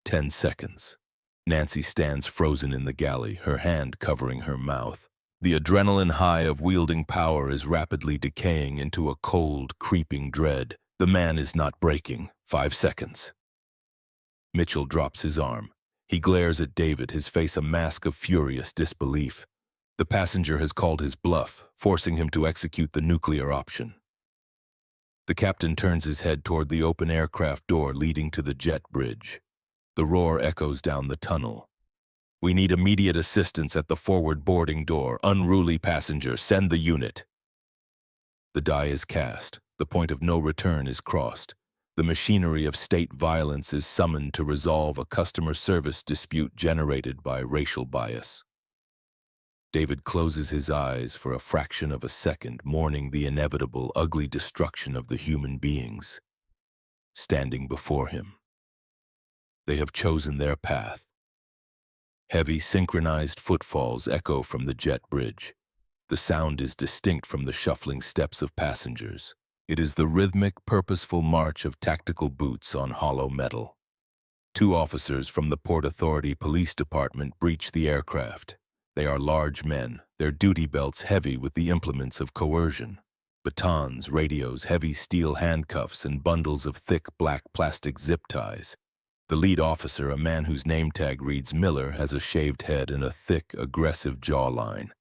10 seconds. Nancy stands frozen in the galley, her hand covering her mouth. The adrenaline high of wielding power is rapidly decaying into a cold, creeping dread. The man is not breaking. 5 seconds. Mitchell drops his arm. He glares at David, his face a mask of furious disbelief. The passenger has called his bluff, forcing him to execute the nuclear option. The captain turns his head toward the open aircraft door leading to the jet bridge. The roar echoes down the tunnel. "We need immediate assistance at the forward boarding door. Unruly passenger, send the unit." The die is cast. The point of no return is crossed. The machinery of state violence is summoned to resolve a customer service dispute generated by racial bias. David closes his eyes for a fraction of a second, mourning the inevitable, ugly destruction of the human beings standing before him. They have chosen their path. Heavy, synchronized footfalls echo from the jet bridge. The sound is distinct from the shuffling steps of passengers. It is the rhythmic, purposeful march of tactical boots on hollow metal. 2 officers from the Port Authority Police Department breach the aircraft. They are large men, their duty belts heavy with the implements of coercion. Batons, radios, heavy steel handcuffs, and bundles of thick black plastic zip ties. The lead officer, a man whose name tag reads Miller, has a shaved head and a thick, aggressive jawline.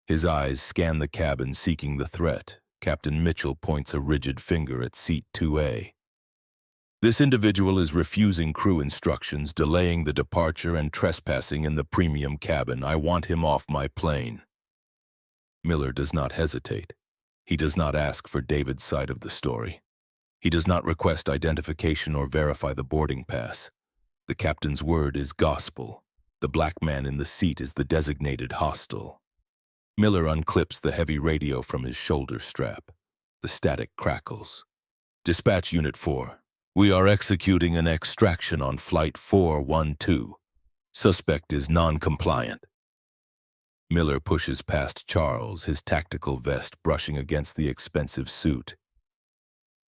His eyes scan the cabin, seeking the threat. Captain Mitchell points a rigid finger at seat 2A. "This individual is refusing crew instructions, delaying the departure, and trespassing in the premium cabin. I want him off my plane." Miller does not hesitate. He does not ask for David's side of the story. He does not request identification or verify the boarding pass. The captain's word is gospel. The black man in the seat is the designated hostile. Miller unclips the heavy radio from his shoulder strap. The static crackles. "Dispatch Unit 4. We are executing an extraction on Flight 412. Suspect is non-compliant." Miller pushes past Charles, his tactical vest brushing against the expensive suit.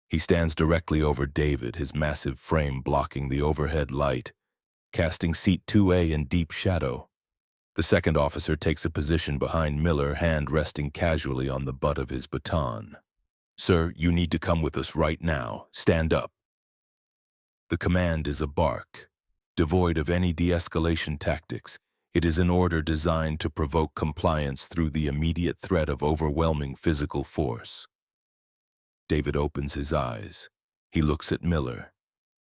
He stands directly over David, his massive frame blocking the overhead light, casting seat 2A in deep shadow. The second officer takes a position behind Miller, hand resting casually on the butt of his baton. "Sir, you need to come with us right now. Stand up." The command is a bark. Devoid of any de-escalation tactics, it is an order designed to provoke compliance through the immediate threat of overwhelming physical force. David opens his eyes. He looks at Miller.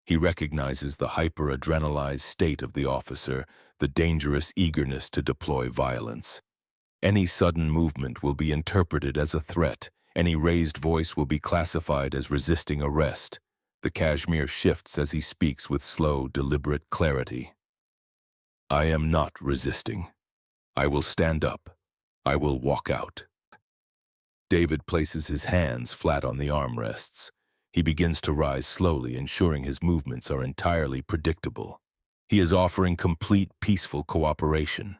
He recognizes the hyper-adrenalized state of the officer, the dangerous eagerness to deploy violence. Any sudden movement will be interpreted as a threat. Any raised voice will be classified as resisting arrest. The cashmere shifts as he speaks with slow, deliberate clarity. I am not resisting. I will stand up. I will walk out. David places his hands flat on the armrests. He begins to rise slowly, ensuring his movements are entirely predictable. He is offering complete, peaceful cooperation.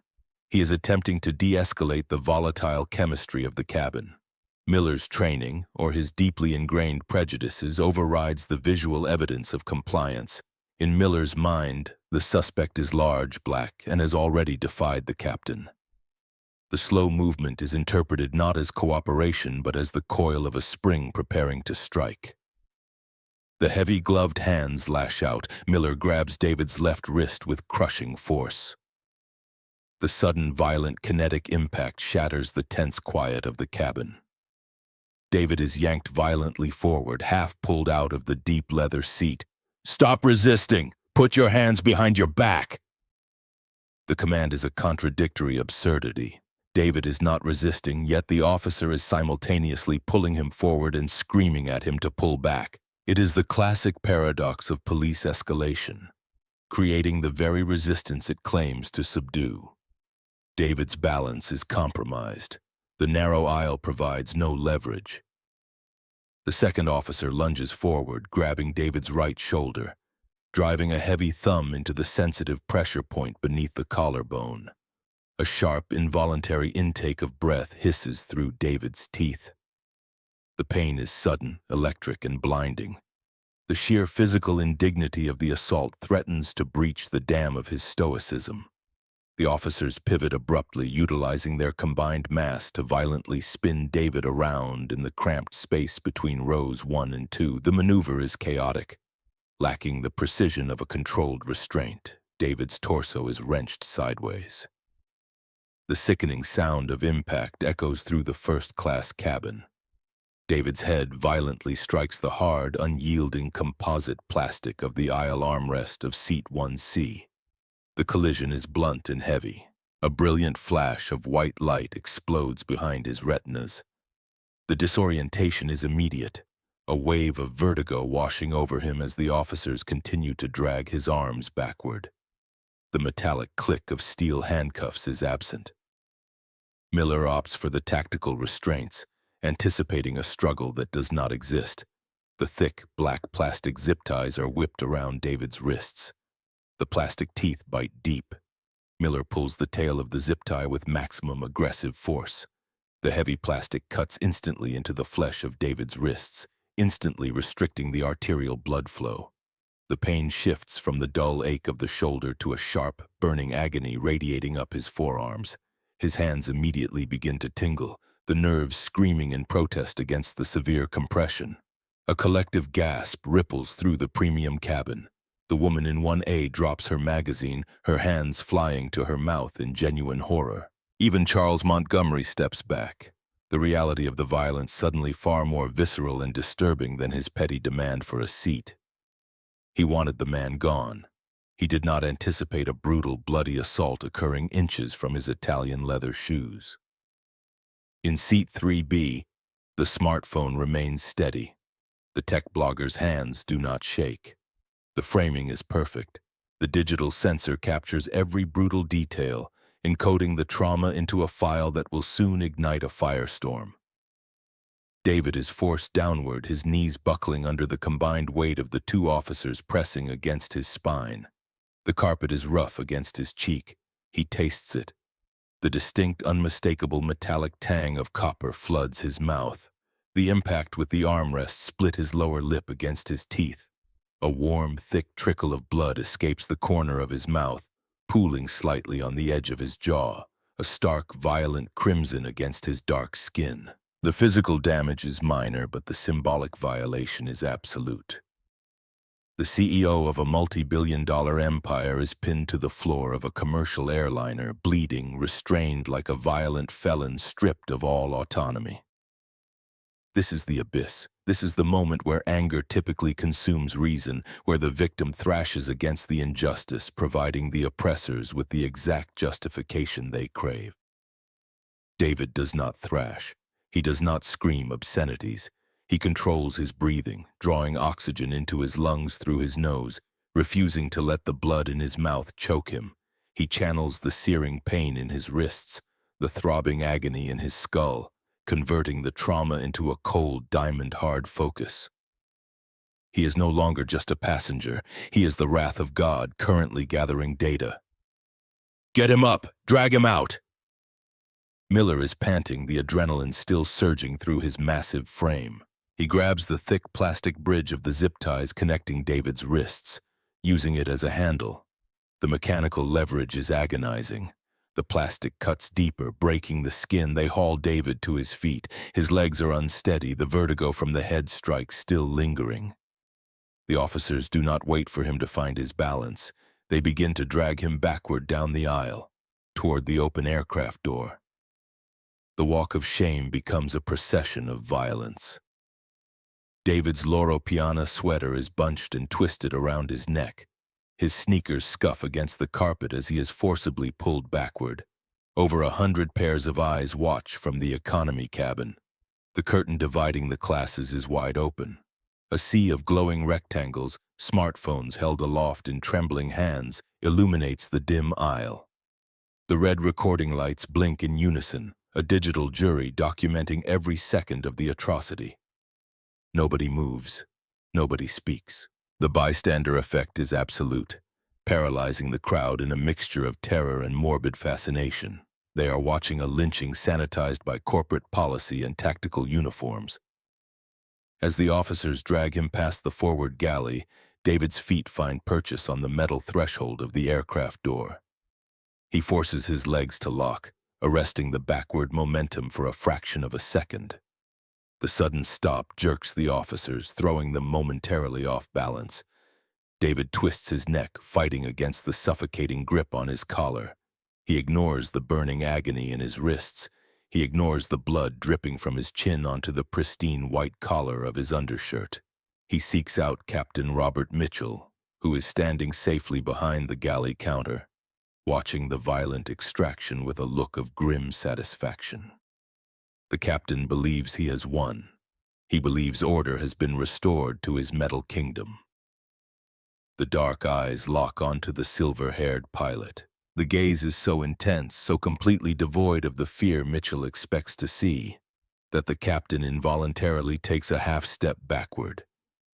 He is attempting to de-escalate the volatile chemistry of the cabin. Miller's training, or his deeply ingrained prejudices, overrides the visual evidence of compliance. In Miller's mind, the suspect is large, black, and has already defied the captain. The slow movement is interpreted not as cooperation, but as the coil of a spring preparing to strike. The heavy gloved hands lash out. Miller grabs David's left wrist with crushing force. The sudden, violent, kinetic impact shatters the tense quiet of the cabin. David is yanked violently forward, half pulled out of the deep leather seat. Stop resisting! Put your hands behind your back! The command is a contradictory absurdity. David is not resisting, yet the officer is simultaneously pulling him forward and screaming at him to pull back. It is the classic paradox of police escalation, creating the very resistance it claims to subdue. David's balance is compromised. The narrow aisle provides no leverage. The second officer lunges forward, grabbing David's right shoulder, driving a heavy thumb into the sensitive pressure point beneath the collarbone. A sharp, involuntary intake of breath hisses through David's teeth. The pain is sudden, electric, and blinding. The sheer physical indignity of the assault threatens to breach the dam of his stoicism. The officers pivot abruptly, utilizing their combined mass to violently spin David around in the cramped space between rows 1 and 2. The maneuver is chaotic. Lacking the precision of a controlled restraint, David's torso is wrenched sideways. The sickening sound of impact echoes through the first-class cabin. David's head violently strikes the hard, unyielding composite plastic of the aisle armrest of seat 1C. The collision is blunt and heavy. A brilliant flash of white light explodes behind his retinas. The disorientation is immediate, a wave of vertigo washing over him as the officers continue to drag his arms backward. The metallic click of steel handcuffs is absent. Miller opts for the tactical restraints, anticipating a struggle that does not exist. The thick, black plastic zip ties are whipped around David's wrists. The plastic teeth bite deep. Miller pulls the tail of the zip tie with maximum aggressive force. The heavy plastic cuts instantly into the flesh of David's wrists, instantly restricting the arterial blood flow. The pain shifts from the dull ache of the shoulder to a sharp, burning agony radiating up his forearms. His hands immediately begin to tingle, the nerves screaming in protest against the severe compression. A collective gasp ripples through the premium cabin. The woman in 1A drops her magazine, her hands flying to her mouth in genuine horror. Even Charles Montgomery steps back, the reality of the violence suddenly far more visceral and disturbing than his petty demand for a seat. He wanted the man gone. He did not anticipate a brutal, bloody assault occurring inches from his Italian leather shoes. In seat 3B, the smartphone remains steady. The tech blogger's hands do not shake. The framing is perfect. The digital sensor captures every brutal detail, encoding the trauma into a file that will soon ignite a firestorm. David is forced downward, his knees buckling under the combined weight of the two officers pressing against his spine. The carpet is rough against his cheek. He tastes it. The distinct, unmistakable metallic tang of copper floods his mouth. The impact with the armrest split his lower lip against his teeth. A warm, thick trickle of blood escapes the corner of his mouth, pooling slightly on the edge of his jaw, a stark, violent crimson against his dark skin. The physical damage is minor, but the symbolic violation is absolute. The CEO of a multi-billion-dollar empire is pinned to the floor of a commercial airliner, bleeding, restrained like a violent felon stripped of all autonomy. This is the abyss. This is the moment where anger typically consumes reason, where the victim thrashes against the injustice, providing the oppressors with the exact justification they crave. David does not thrash. He does not scream obscenities. He controls his breathing, drawing oxygen into his lungs through his nose, refusing to let the blood in his mouth choke him. He channels the searing pain in his wrists, the throbbing agony in his skull, converting the trauma into a cold, diamond-hard focus. He is no longer just a passenger. He is the wrath of God, currently gathering data. Get him up! Drag him out! Miller is panting, the adrenaline still surging through his massive frame. He grabs the thick plastic bridge of the zip ties connecting David's wrists, using it as a handle. The mechanical leverage is agonizing. The plastic cuts deeper, breaking the skin. They haul David to his feet. His legs are unsteady, the vertigo from the head strike still lingering. The officers do not wait for him to find his balance. They begin to drag him backward down the aisle, toward the open aircraft door. The walk of shame becomes a procession of violence. David's Loro Piana sweater is bunched and twisted around his neck. His sneakers scuff against the carpet as he is forcibly pulled backward. Over 100 pairs of eyes watch from the economy cabin. The curtain dividing the classes is wide open. A sea of glowing rectangles, smartphones held aloft in trembling hands, illuminates the dim aisle. The red recording lights blink in unison, a digital jury documenting every second of the atrocity. Nobody moves. Nobody speaks. The bystander effect is absolute, paralyzing the crowd in a mixture of terror and morbid fascination. They are watching a lynching sanitized by corporate policy and tactical uniforms. As the officers drag him past the forward galley, David's feet find purchase on the metal threshold of the aircraft door. He forces his legs to lock, arresting the backward momentum for a fraction of a second. The sudden stop jerks the officers, throwing them momentarily off balance. David twists his neck, fighting against the suffocating grip on his collar. He ignores the burning agony in his wrists. He ignores the blood dripping from his chin onto the pristine white collar of his undershirt. He seeks out Captain Robert Mitchell, who is standing safely behind the galley counter, watching the violent extraction with a look of grim satisfaction. The captain believes he has won. He believes order has been restored to his metal kingdom. The dark eyes lock onto the silver-haired pilot. The gaze is so intense, so completely devoid of the fear Mitchell expects to see, that the captain involuntarily takes a half-step backward.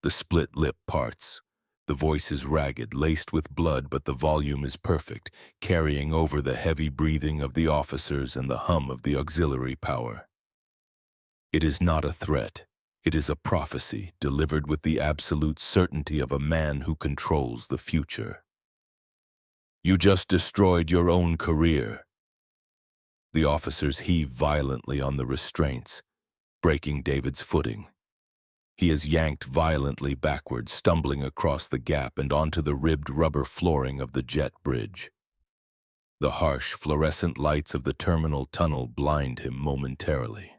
The split lip parts. The voice is ragged, laced with blood, but the volume is perfect, carrying over the heavy breathing of the officers and the hum of the auxiliary power. It is not a threat. It is a prophecy delivered with the absolute certainty of a man who controls the future. You just destroyed your own career. The officers heave violently on the restraints, breaking David's footing. He is yanked violently backward, stumbling across the gap and onto the ribbed rubber flooring of the jet bridge. The harsh, fluorescent lights of the terminal tunnel blind him momentarily.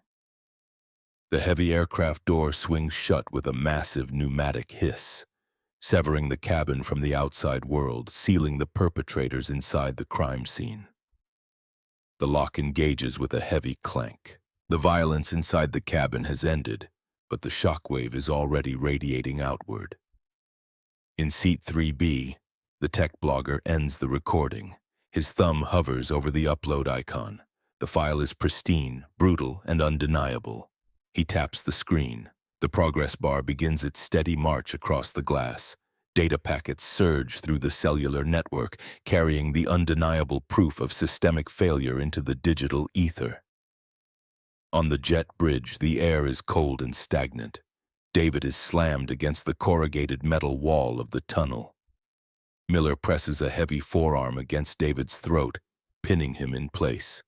The heavy aircraft door swings shut with a massive pneumatic hiss, severing the cabin from the outside world, sealing the perpetrators inside the crime scene. The lock engages with a heavy clank. The violence inside the cabin has ended, but the shockwave is already radiating outward. In seat 3B, the tech blogger ends the recording. His thumb hovers over the upload icon. The file is pristine, brutal, and undeniable. He taps the screen. The progress bar begins its steady march across the glass. Data packets surge through the cellular network, carrying the undeniable proof of systemic failure into the digital ether. On the jet bridge, the air is cold and stagnant. David is slammed against the corrugated metal wall of the tunnel. Miller presses a heavy forearm against David's throat, pinning him in place.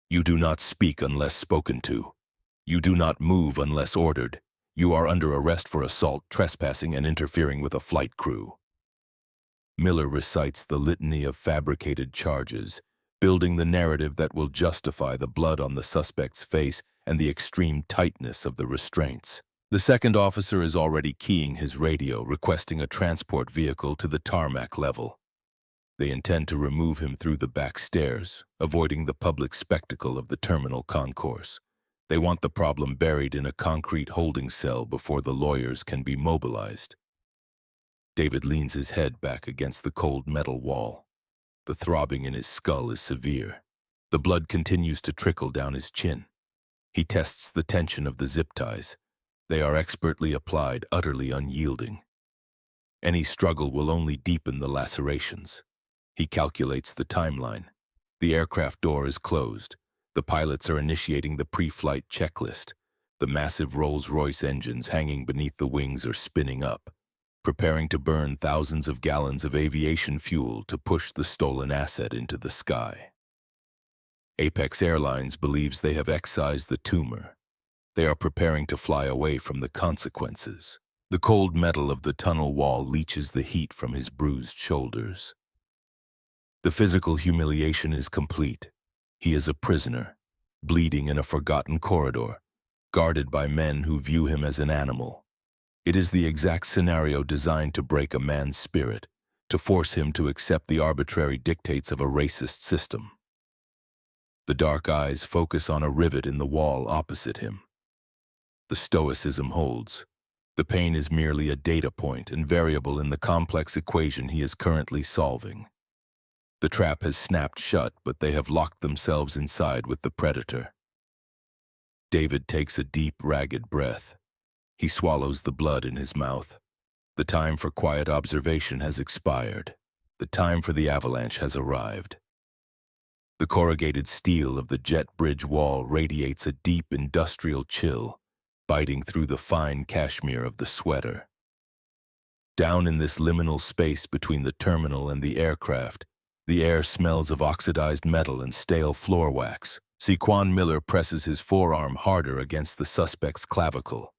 You do not speak unless spoken to. You do not move unless ordered. You are under arrest for assault, trespassing, and interfering with a flight crew. Miller recites the litany of fabricated charges, building the narrative that will justify the blood on the suspect's face and the extreme tightness of the restraints. The second officer is already keying his radio, requesting a transport vehicle to the tarmac level. They intend to remove him through the back stairs, avoiding the public spectacle of the terminal concourse. They want the problem buried in a concrete holding cell before the lawyers can be mobilized. David leans his head back against the cold metal wall. The throbbing in his skull is severe. The blood continues to trickle down his chin. He tests the tension of the zip ties. They are expertly applied, utterly unyielding. Any struggle will only deepen the lacerations. He calculates the timeline. The aircraft door is closed. The pilots are initiating the pre-flight checklist. The massive Rolls-Royce engines hanging beneath the wings are spinning up, preparing to burn thousands of gallons of aviation fuel to push the stolen asset into the sky. Apex Airlines believes they have excised the tumor. They are preparing to fly away from the consequences. The cold metal of the tunnel wall leaches the heat from his bruised shoulders. The physical humiliation is complete. He is a prisoner, bleeding in a forgotten corridor, guarded by men who view him as an animal. It is the exact scenario designed to break a man's spirit, to force him to accept the arbitrary dictates of a racist system. The dark eyes focus on a rivet in the wall opposite him. The stoicism holds. The pain is merely a data point and variable in the complex equation he is currently solving. The trap has snapped shut, but they have locked themselves inside with the predator. David takes a deep, ragged breath. He swallows the blood in his mouth. The time for quiet observation has expired. The time for the avalanche has arrived. The corrugated steel of the jet bridge wall radiates a deep industrial chill, biting through the fine cashmere of the sweater. Down in this liminal space between the terminal and the aircraft, the air smells of oxidized metal and stale floor wax. Sequan Miller presses his forearm harder against the suspect's clavicle,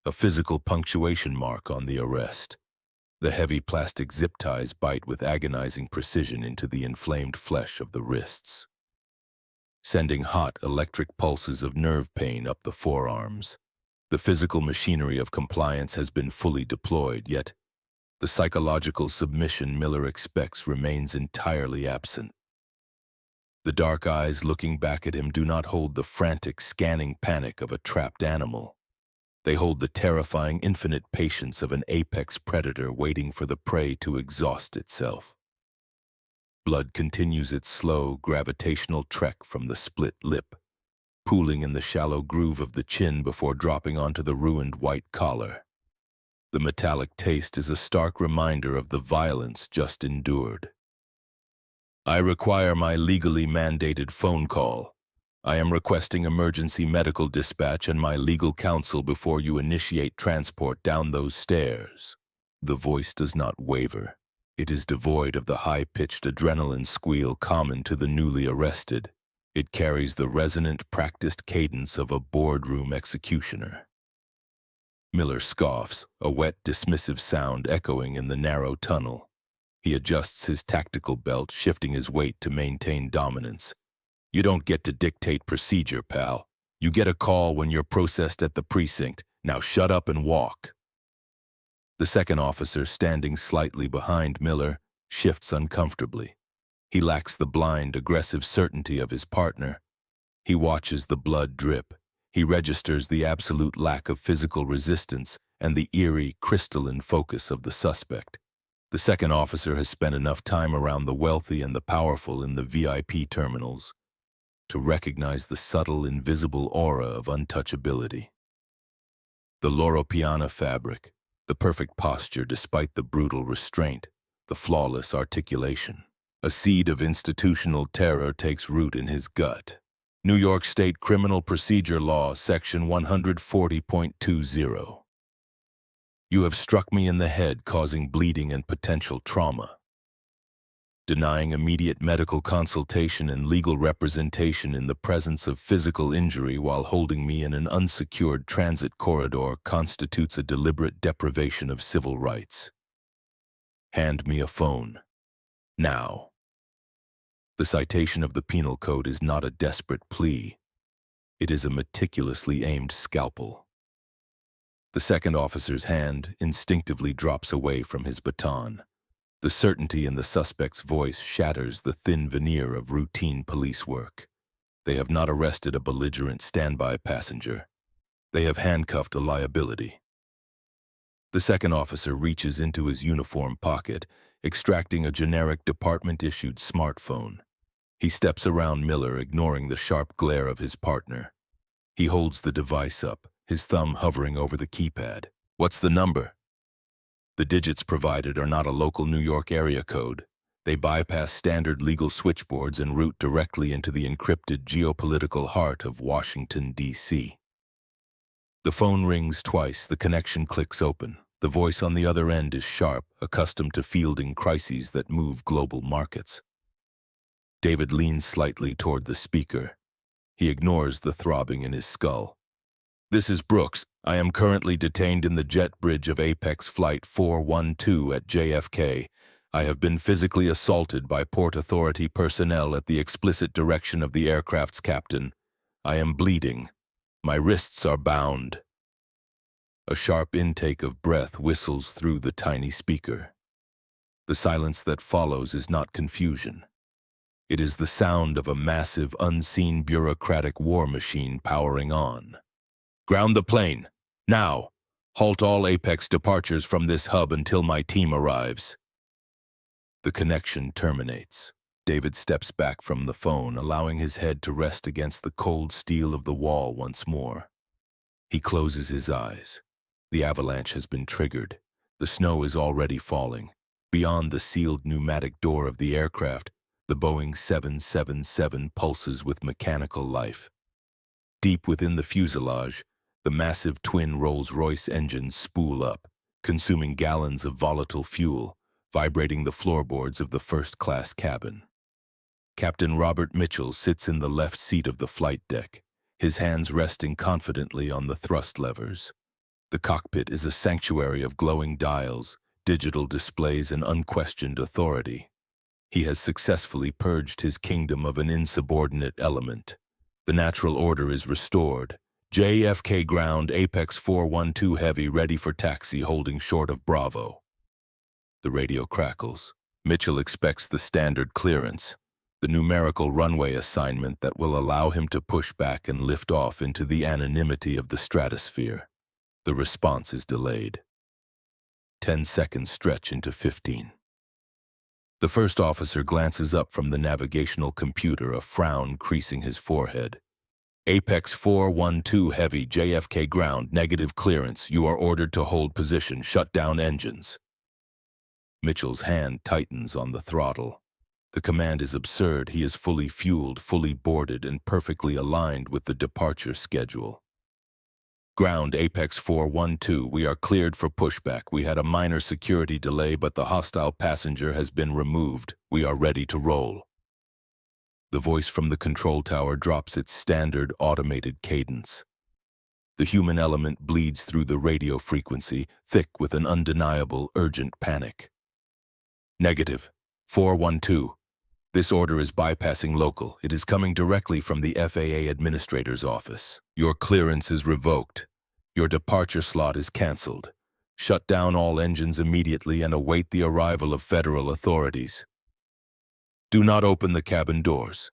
a physical punctuation mark on the arrest. The heavy plastic zip ties bite with agonizing precision into the inflamed flesh of the wrists, sending hot electric pulses of nerve pain up the forearms. The physical machinery of compliance has been fully deployed, yet the psychological submission Miller expects remains entirely absent. The dark eyes looking back at him do not hold the frantic, scanning panic of a trapped animal. They hold the terrifying, infinite patience of an apex predator waiting for the prey to exhaust itself. Blood continues its slow, gravitational trek from the split lip, pooling in the shallow groove of the chin before dropping onto the ruined white collar. The metallic taste is a stark reminder of the violence just endured. I require my legally mandated phone call. I am requesting emergency medical dispatch and my legal counsel before you initiate transport down those stairs. The voice does not waver. It is devoid of the high-pitched adrenaline squeal common to the newly arrested. It carries the resonant, practiced cadence of a boardroom executioner. Miller scoffs, a wet, dismissive sound echoing in the narrow tunnel. He adjusts his tactical belt, shifting his weight to maintain dominance. You don't get to dictate procedure, pal. You get a call when you're processed at the precinct. Now shut up and walk. The second officer, standing slightly behind Miller, shifts uncomfortably. He lacks the blind, aggressive certainty of his partner. He watches the blood drip. He registers the absolute lack of physical resistance and the eerie, crystalline focus of the suspect. The second officer has spent enough time around the wealthy and the powerful in the VIP terminals to recognize the subtle, invisible aura of untouchability. The Loro Piana fabric, the perfect posture despite the brutal restraint, the flawless articulation. A seed of institutional terror takes root in his gut. New York State Criminal Procedure Law, Section 140.20. You have struck me in the head, causing bleeding and potential trauma. Denying immediate medical consultation and legal representation in the presence of physical injury while holding me in an unsecured transit corridor constitutes a deliberate deprivation of civil rights. Hand me a phone. Now. The citation of the Penal Code is not a desperate plea. It is a meticulously aimed scalpel. The second officer's hand instinctively drops away from his baton. The certainty in the suspect's voice shatters the thin veneer of routine police work. They have not arrested a belligerent standby passenger. They have handcuffed a liability. The second officer reaches into his uniform pocket, extracting a generic department-issued smartphone. He steps around Miller, ignoring the sharp glare of his partner. He holds the device up, his thumb hovering over the keypad. What's the number? The digits provided are not a local New York area code. They bypass standard legal switchboards and route directly into the encrypted geopolitical heart of Washington, D.C. The phone rings twice, the connection clicks open. The voice on the other end is sharp, accustomed to fielding crises that move global markets. David leans slightly toward the speaker. He ignores the throbbing in his skull. This is Brooks. I am currently detained in the jet bridge of Apex Flight 412 at JFK. I have been physically assaulted by Port Authority personnel at the explicit direction of the aircraft's captain. I am bleeding. My wrists are bound. A sharp intake of breath whistles through the tiny speaker. The silence that follows is not confusion. It is the sound of a massive, unseen bureaucratic war machine powering on. Ground the plane. Now. Halt all Apex departures from this hub until my team arrives. The connection terminates. David steps back from the phone, allowing his head to rest against the cold steel of the wall once more. He closes his eyes. The avalanche has been triggered. The snow is already falling. Beyond the sealed pneumatic door of the aircraft, the Boeing 777 pulses with mechanical life. Deep within the fuselage, the massive twin Rolls-Royce engines spool up, consuming gallons of volatile fuel, vibrating the floorboards of the first-class cabin. Captain Robert Mitchell sits in the left seat of the flight deck, his hands resting confidently on the thrust levers. The cockpit is a sanctuary of glowing dials, digital displays, and unquestioned authority. He has successfully purged his kingdom of an insubordinate element. The natural order is restored. JFK ground, Apex 412 Heavy, ready for taxi, holding short of Bravo. The radio crackles. Mitchell expects the standard clearance, the numerical runway assignment that will allow him to push back and lift off into the anonymity of the stratosphere. The response is delayed. 10 seconds stretch into 15. The first officer glances up from the navigational computer, a frown creasing his forehead. Apex 412 Heavy, JFK ground, negative clearance. You are ordered to hold position, shut down engines. Mitchell's hand tightens on the throttle. The command is absurd. He is fully fueled, fully boarded, and perfectly aligned with the departure schedule. Ground, Apex 412, we are cleared for pushback. We had a minor security delay, but the hostile passenger has been removed. We are ready to roll. The voice from the control tower drops its standard automated cadence. The human element bleeds through the radio frequency, thick with an undeniable, urgent panic. Negative. 412. This order is bypassing local. It is coming directly from the FAA Administrator's office. Your clearance is revoked. Your departure slot is canceled. Shut down all engines immediately and await the arrival of federal authorities. Do not open the cabin doors.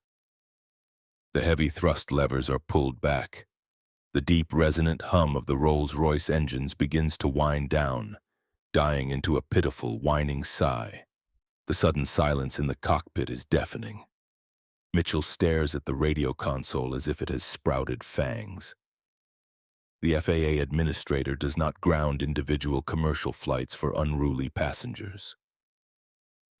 The heavy thrust levers are pulled back. The deep, resonant hum of the Rolls-Royce engines begins to wind down, dying into a pitiful, whining sigh. The sudden silence in the cockpit is deafening. Mitchell stares at the radio console as if it has sprouted fangs. The FAA administrator does not ground individual commercial flights for unruly passengers.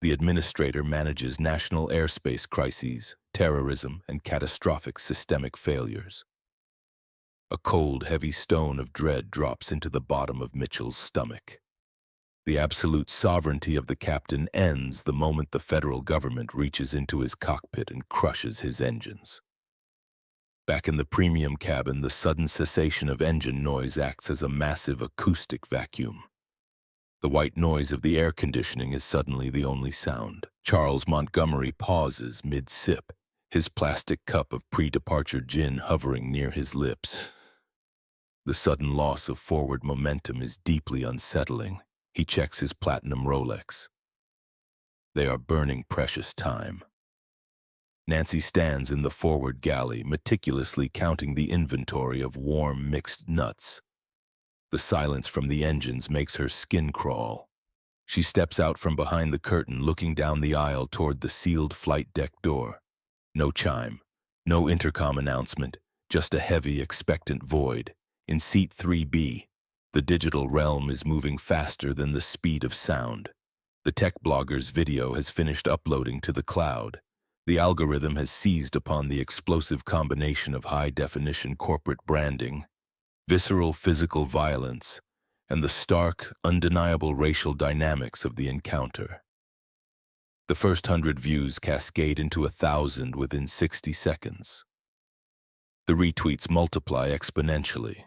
The administrator manages national airspace crises, terrorism, and catastrophic systemic failures. A cold, heavy stone of dread drops into the bottom of Mitchell's stomach. The absolute sovereignty of the captain ends the moment the federal government reaches into his cockpit and crushes his engines. Back in the premium cabin, the sudden cessation of engine noise acts as a massive acoustic vacuum. The white noise of the air conditioning is suddenly the only sound. Charles Montgomery pauses mid-sip, his plastic cup of pre-departure gin hovering near his lips. The sudden loss of forward momentum is deeply unsettling. He checks his platinum Rolex. They are burning precious time. Nancy stands in the forward galley, meticulously counting the inventory of warm, mixed nuts. The silence from the engines makes her skin crawl. She steps out from behind the curtain, looking down the aisle toward the sealed flight deck door. No chime, no intercom announcement, just a heavy, expectant void. In seat 3B, the digital realm is moving faster than the speed of sound. The tech blogger's video has finished uploading to the cloud. The algorithm has seized upon the explosive combination of high-definition corporate branding, visceral physical violence, and the stark, undeniable racial dynamics of the encounter. The first 100 views cascade into 1,000 within 60 seconds. The retweets multiply exponentially.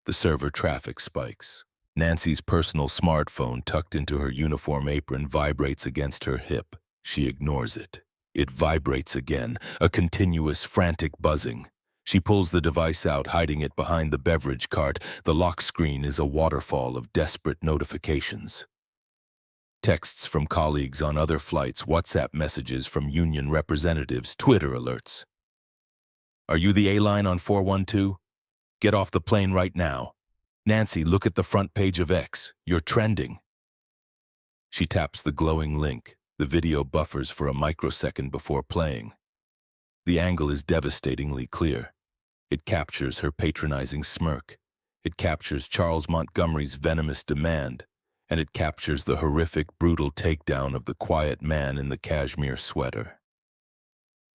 The server traffic spikes. Nancy's personal smartphone tucked into her uniform apron vibrates against her hip. She ignores it. It vibrates again, a continuous, frantic buzzing. She pulls the device out, hiding it behind the beverage cart. The lock screen is a waterfall of desperate notifications. Texts from colleagues on other flights, WhatsApp messages from union representatives, Twitter alerts. Are you the airline on 412? Get off the plane right now. Nancy, look at the front page of X. You're trending. She taps the glowing link. The video buffers for a microsecond before playing. The angle is devastatingly clear. It captures her patronizing smirk. It captures Charles Montgomery's venomous demand. And it captures the horrific, brutal takedown of the quiet man in the cashmere sweater.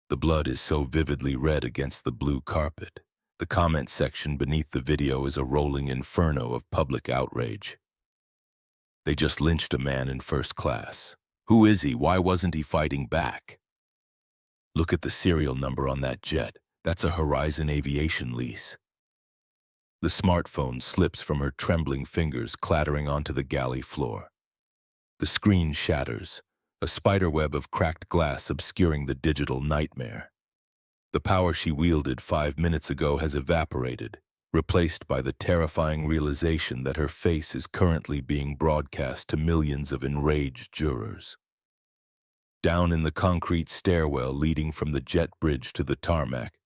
The blood is so vividly red against the blue carpet. The comment section beneath the video is a rolling inferno of public outrage. They just lynched a man in first class. Who is he? Why wasn't he fighting back? Look at the serial number on that jet. That's a Horizon Aviation lease. The smartphone slips from her trembling fingers, clattering onto the galley floor. The screen shatters, a spiderweb of cracked glass obscuring the digital nightmare. The power she wielded 5 minutes ago has evaporated, replaced by the terrifying realization that her face is currently being broadcast to millions of enraged jurors. Down in the concrete stairwell leading from the jet bridge to the tarmac,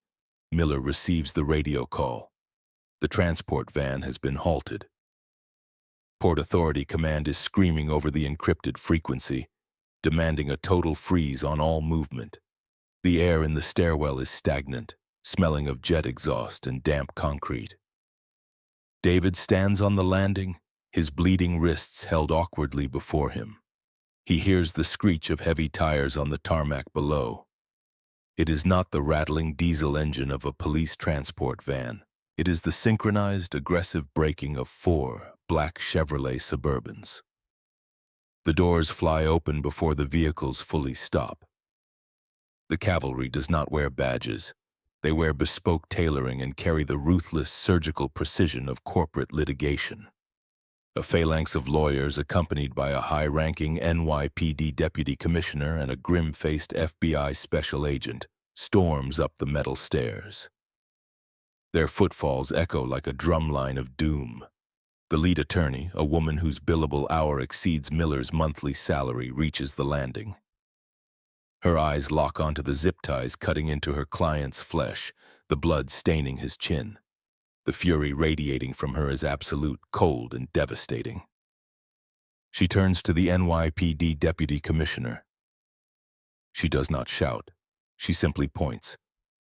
Miller receives the radio call. The transport van has been halted. Port Authority Command is screaming over the encrypted frequency, demanding a total freeze on all movement. The air in the stairwell is stagnant, smelling of jet exhaust and damp concrete. David stands on the landing, his bleeding wrists held awkwardly before him. He hears the screech of heavy tires on the tarmac below. It is not the rattling diesel engine of a police transport van. It is the synchronized, aggressive braking of 4 black Chevrolet Suburbans. The doors fly open before the vehicles fully stop. The cavalry does not wear badges. They wear bespoke tailoring and carry the ruthless, surgical precision of corporate litigation. A phalanx of lawyers, accompanied by a high-ranking NYPD deputy commissioner and a grim-faced FBI special agent, storms up the metal stairs. Their footfalls echo like a drumline of doom. The lead attorney, a woman whose billable hour exceeds Miller's monthly salary, reaches the landing. Her eyes lock onto the zip ties cutting into her client's flesh, the blood staining his chin. The fury radiating from her is absolute, cold, and devastating. She turns to the NYPD deputy commissioner. She does not shout. She simply points.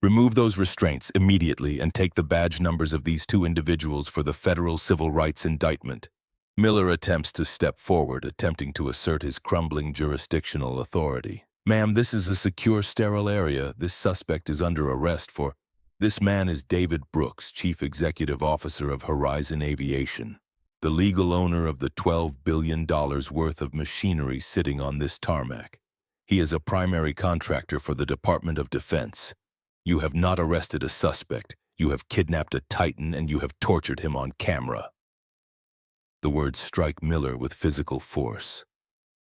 Remove those restraints immediately and take the badge numbers of these 2 individuals for the federal civil rights indictment. Miller attempts to step forward, attempting to assert his crumbling jurisdictional authority. Ma'am, this is a secure, sterile area. This suspect is under arrest for... This man is David Brooks, Chief Executive Officer of Horizon Aviation, the legal owner of the $12 billion worth of machinery sitting on this tarmac. He is a primary contractor for the Department of Defense. You have not arrested a suspect. You have kidnapped a titan and you have tortured him on camera. The words strike Miller with physical force.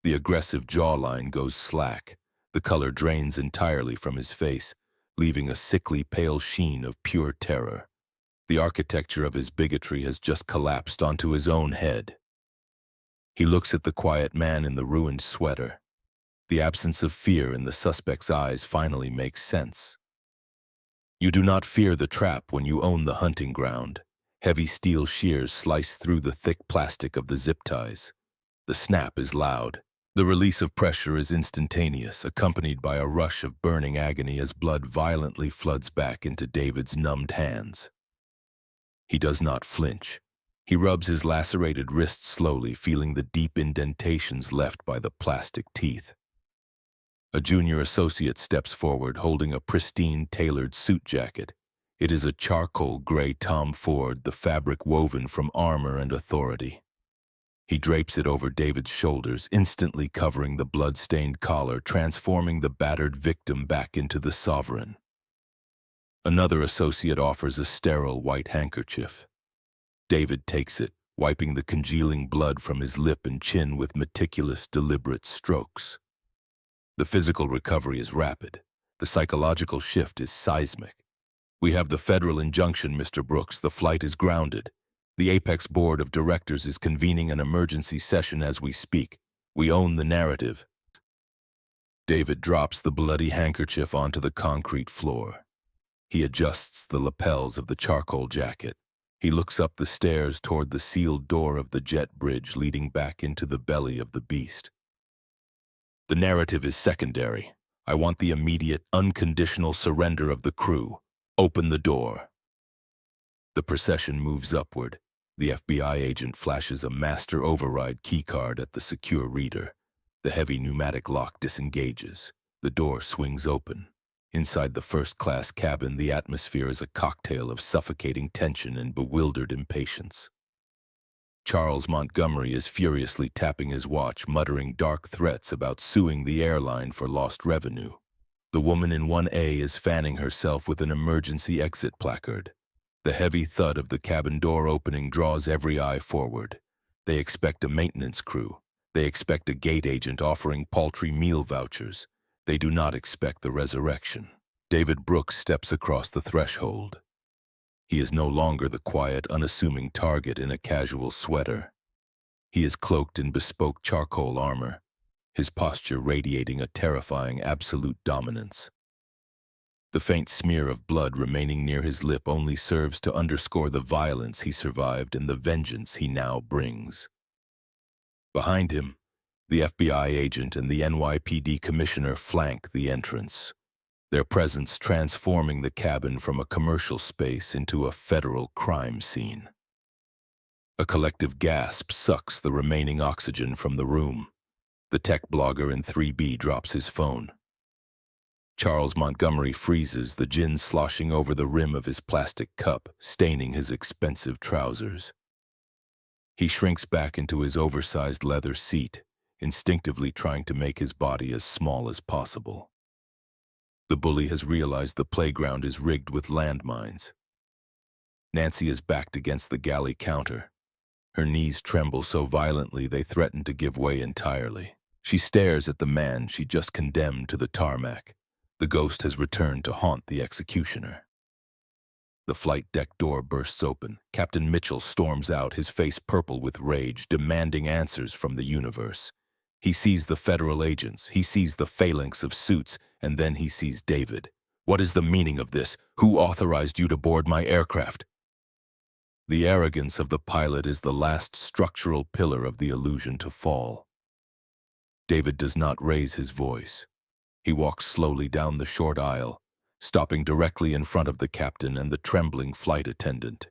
The aggressive jawline goes slack. The color drains entirely from his face. leaving a sickly pale sheen of pure terror. The architecture of his bigotry has just collapsed onto his own head. He looks at the quiet man in the ruined sweater. The absence of fear in the suspect's eyes finally makes sense. You do not fear the trap when you own the hunting ground. Heavy steel shears slice through the thick plastic of the zip ties. The snap is loud. The release of pressure is instantaneous, accompanied by a rush of burning agony as blood violently floods back into David's numbed hands. He does not flinch. He rubs his lacerated wrists slowly, feeling the deep indentations left by the plastic teeth. A junior associate steps forward, holding a pristine, tailored suit jacket. It is a charcoal gray Tom Ford, the fabric woven from armor and authority. He drapes it over David's shoulders, instantly covering the blood-stained collar, transforming the battered victim back into the sovereign. Another associate offers a sterile white handkerchief. David takes it, wiping the congealing blood from his lip and chin with meticulous, deliberate strokes. The physical recovery is rapid. The psychological shift is seismic. We have the federal injunction, Mr. Brooks. The flight is grounded. The Apex Board of Directors is convening an emergency session as we speak. We own the narrative. David drops the bloody handkerchief onto the concrete floor. He adjusts the lapels of the charcoal jacket. He looks up the stairs toward the sealed door of the jet bridge leading back into the belly of the beast. The narrative is secondary. I want the immediate, unconditional surrender of the crew. Open the door. The procession moves upward. The FBI agent flashes a master override keycard at the secure reader. The heavy pneumatic lock disengages. The door swings open. Inside the first-class cabin, the atmosphere is a cocktail of suffocating tension and bewildered impatience. Charles Montgomery is furiously tapping his watch, muttering dark threats about suing the airline for lost revenue. The woman in 1A is fanning herself with an emergency exit placard. The heavy thud of the cabin door opening draws every eye forward. They expect a maintenance crew. They expect a gate agent offering paltry meal vouchers. They do not expect the resurrection. David Brooks steps across the threshold. He is no longer the quiet, unassuming target in a casual sweater. He is cloaked in bespoke charcoal armor, his posture radiating a terrifying absolute dominance. The faint smear of blood remaining near his lip only serves to underscore the violence he survived and the vengeance he now brings. Behind him, the FBI agent and the NYPD commissioner flank the entrance, their presence transforming the cabin from a commercial space into a federal crime scene. A collective gasp sucks the remaining oxygen from the room. The tech blogger in 3B drops his phone. Charles Montgomery freezes, the gin sloshing over the rim of his plastic cup, staining his expensive trousers. He shrinks back into his oversized leather seat, instinctively trying to make his body as small as possible. The bully has realized the playground is rigged with landmines. Nancy is backed against the galley counter. Her knees tremble so violently they threaten to give way entirely. She stares at the man she just condemned to the tarmac. The ghost has returned to haunt the executioner. The flight deck door bursts open. Captain Mitchell storms out, his face purple with rage, demanding answers from the universe. He sees the federal agents, he sees the phalanx of suits, and then he sees David. What is the meaning of this? Who authorized you to board my aircraft? The arrogance of the pilot is the last structural pillar of the illusion to fall. David does not raise his voice. He walks slowly down the short aisle, stopping directly in front of the captain and the trembling flight attendant.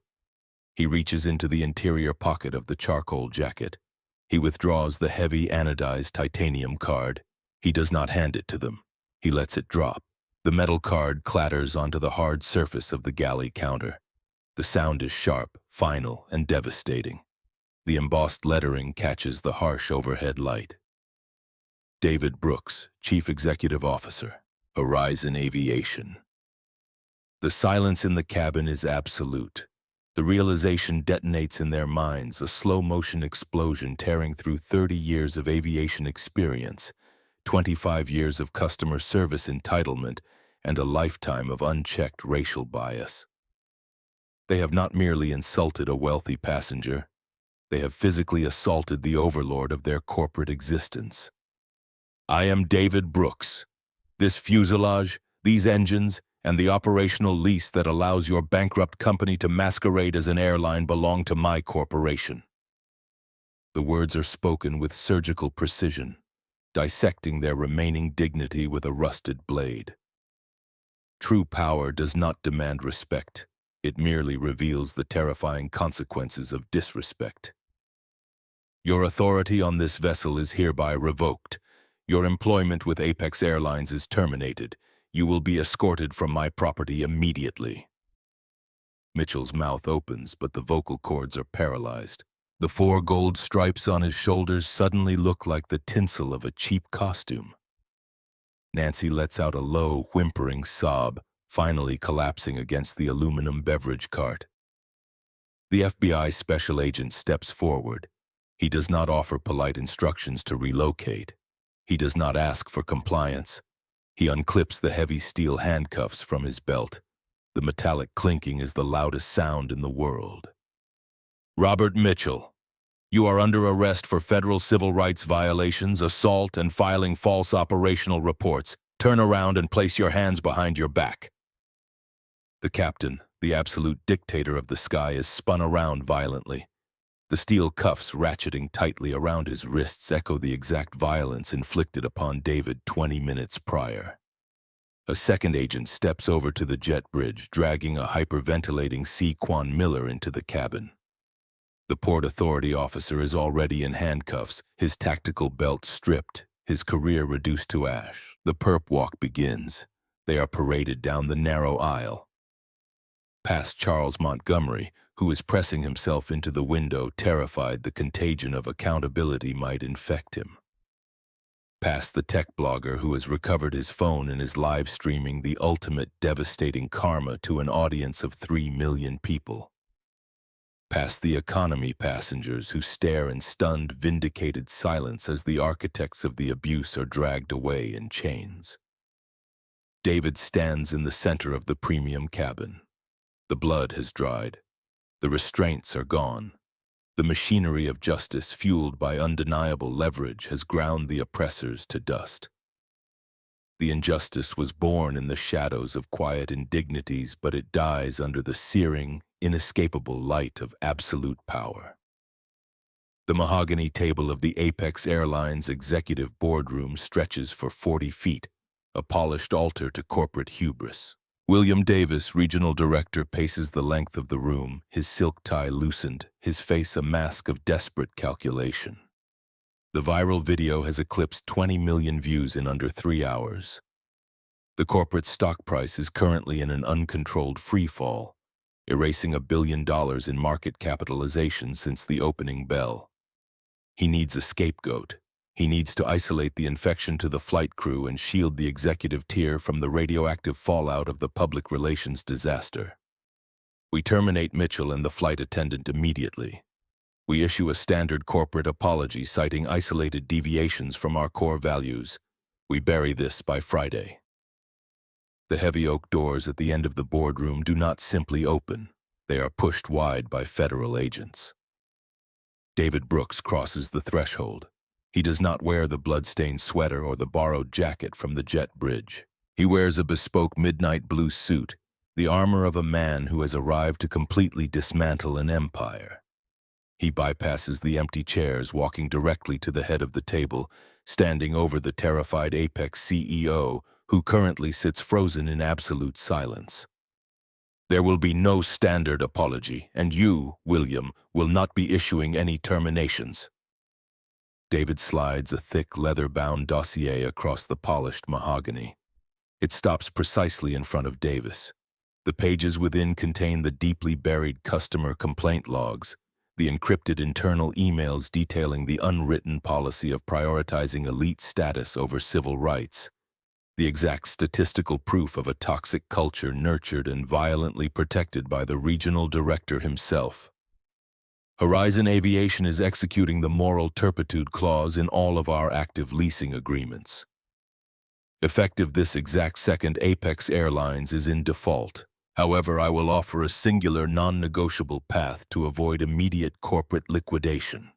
He reaches into the interior pocket of the charcoal jacket. He withdraws the heavy anodized titanium card. He does not hand it to them. He lets it drop. The metal card clatters onto the hard surface of the galley counter. The sound is sharp, final, and devastating. The embossed lettering catches the harsh overhead light. David Brooks, Chief Executive Officer, Horizon Aviation. The silence in the cabin is absolute. The realization detonates in their minds, a slow-motion explosion tearing through 30 years of aviation experience, 25 years of customer service entitlement, and a lifetime of unchecked racial bias. They have not merely insulted a wealthy passenger, they have physically assaulted the overlord of their corporate existence. I am David Brooks. This fuselage, these engines, and the operational lease that allows your bankrupt company to masquerade as an airline belong to my corporation. The words are spoken with surgical precision, dissecting their remaining dignity with a rusted blade. True power does not demand respect. It merely reveals the terrifying consequences of disrespect. Your authority on this vessel is hereby revoked. Your employment with Apex Airlines is terminated. You will be escorted from my property immediately. Mitchell's mouth opens, but the vocal cords are paralyzed. The 4 gold stripes on his shoulders suddenly look like the tinsel of a cheap costume. Nancy lets out a low, whimpering sob, finally collapsing against the aluminum beverage cart. The FBI special agent steps forward. He does not offer polite instructions to relocate. He does not ask for compliance. He unclips the heavy steel handcuffs from his belt. The metallic clinking is the loudest sound in the world. Robert Mitchell, you are under arrest for federal civil rights violations, assault, and filing false operational reports. Turn around and place your hands behind your back. The captain, the absolute dictator of the sky, is spun around violently. The steel cuffs ratcheting tightly around his wrists echo the exact violence inflicted upon David 20 minutes prior. A second agent steps over to the jet bridge, dragging a hyperventilating C. Quan Miller into the cabin. The Port Authority officer is already in handcuffs, his tactical belt stripped, his career reduced to ash. The perp walk begins. They are paraded down the narrow aisle. Past Charles Montgomery, who is pressing himself into the window, terrified the contagion of accountability might infect him. Past the tech blogger who has recovered his phone and is live streaming the ultimate devastating karma to an audience of 3 million people. Past the economy passengers who stare in stunned, vindicated silence as the architects of the abuse are dragged away in chains. David stands in the center of the premium cabin. The blood has dried. The restraints are gone. The machinery of justice, fueled by undeniable leverage, has ground the oppressors to dust. The injustice was born in the shadows of quiet indignities, but it dies under the searing, inescapable light of absolute power. The mahogany table of the Apex Airlines executive boardroom stretches for 40 feet, a polished altar to corporate hubris. William Davis, regional director, paces the length of the room, his silk tie loosened, his face a mask of desperate calculation. The viral video has eclipsed 20 million views in under 3 hours. The corporate stock price is currently in an uncontrolled freefall, erasing $1 billion in market capitalization since the opening bell. He needs a scapegoat. He needs to isolate the infection to the flight crew and shield the executive tier from the radioactive fallout of the public relations disaster. We terminate Mitchell and the flight attendant immediately. We issue a standard corporate apology citing isolated deviations from our core values. We bury this by Friday. The heavy oak doors at the end of the boardroom do not simply open. They are pushed wide by federal agents. David Brooks crosses the threshold. He does not wear the blood-stained sweater or the borrowed jacket from the jet bridge. He wears a bespoke midnight blue suit, the armor of a man who has arrived to completely dismantle an empire. He bypasses the empty chairs, walking directly to the head of the table, standing over the terrified Apex CEO, who currently sits frozen in absolute silence. There will be no standard apology, and you, William, will not be issuing any terminations. David slides a thick, leather-bound dossier across the polished mahogany. It stops precisely in front of Davis. The pages within contain the deeply buried customer complaint logs, the encrypted internal emails detailing the unwritten policy of prioritizing elite status over civil rights, the exact statistical proof of a toxic culture nurtured and violently protected by the regional director himself. Horizon Aviation is executing the moral turpitude clause in all of our active leasing agreements. Effective this exact second, Apex Airlines is in default. However, I will offer a singular, non-negotiable path to avoid immediate corporate liquidation.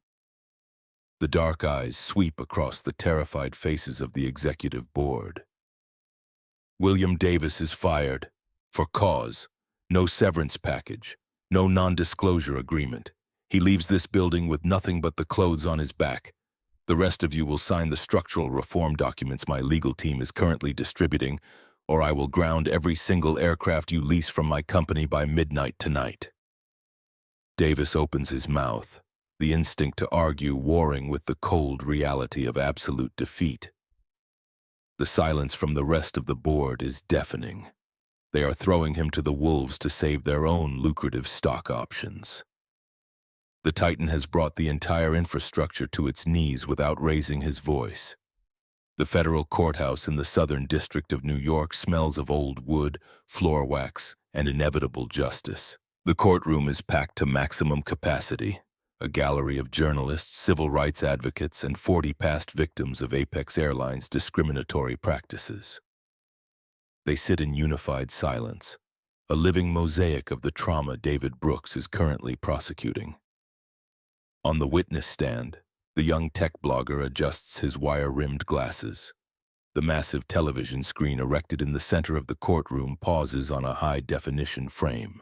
The dark eyes sweep across the terrified faces of the executive board. William Davis is fired. For cause. No severance package. No non-disclosure agreement. He leaves this building with nothing but the clothes on his back. The rest of you will sign the structural reform documents my legal team is currently distributing, or I will ground every single aircraft you lease from my company by midnight tonight. Davis opens his mouth, the instinct to argue warring with the cold reality of absolute defeat. The silence from the rest of the board is deafening. They are throwing him to the wolves to save their own lucrative stock options. The Titan has brought the entire infrastructure to its knees without raising his voice. The federal courthouse in the Southern District of New York smells of old wood, floor wax, and inevitable justice. The courtroom is packed to maximum capacity. A gallery of journalists, civil rights advocates, and 40 past victims of Apex Airlines' discriminatory practices. They sit in unified silence, a living mosaic of the trauma David Brooks is currently prosecuting. On the witness stand, the young tech blogger adjusts his wire-rimmed glasses. The massive television screen erected in the center of the courtroom pauses on a high-definition frame.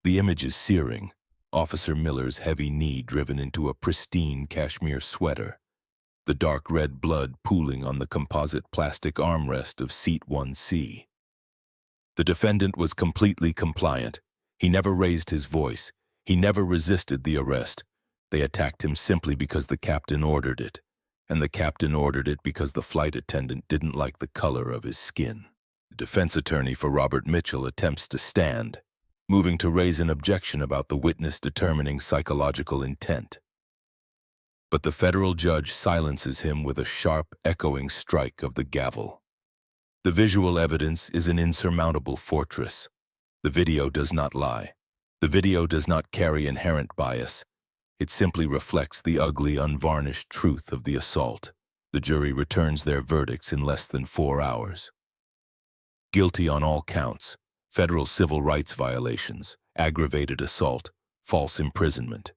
The image is searing, Officer Miller's heavy knee driven into a pristine cashmere sweater, the dark red blood pooling on the composite plastic armrest of seat 1C. The defendant was completely compliant. He never raised his voice. He never resisted the arrest. They attacked him simply because the captain ordered it, and the captain ordered it because the flight attendant didn't like the color of his skin. The defense attorney for Robert Mitchell attempts to stand, moving to raise an objection about the witness determining psychological intent. But the federal judge silences him with a sharp, echoing strike of the gavel. The visual evidence is an insurmountable fortress. The video does not lie. The video does not carry inherent bias. It simply reflects the ugly, unvarnished truth of the assault. The jury returns their verdicts in less than 4 hours. Guilty on all counts: federal civil rights violations, aggravated assault, false imprisonment.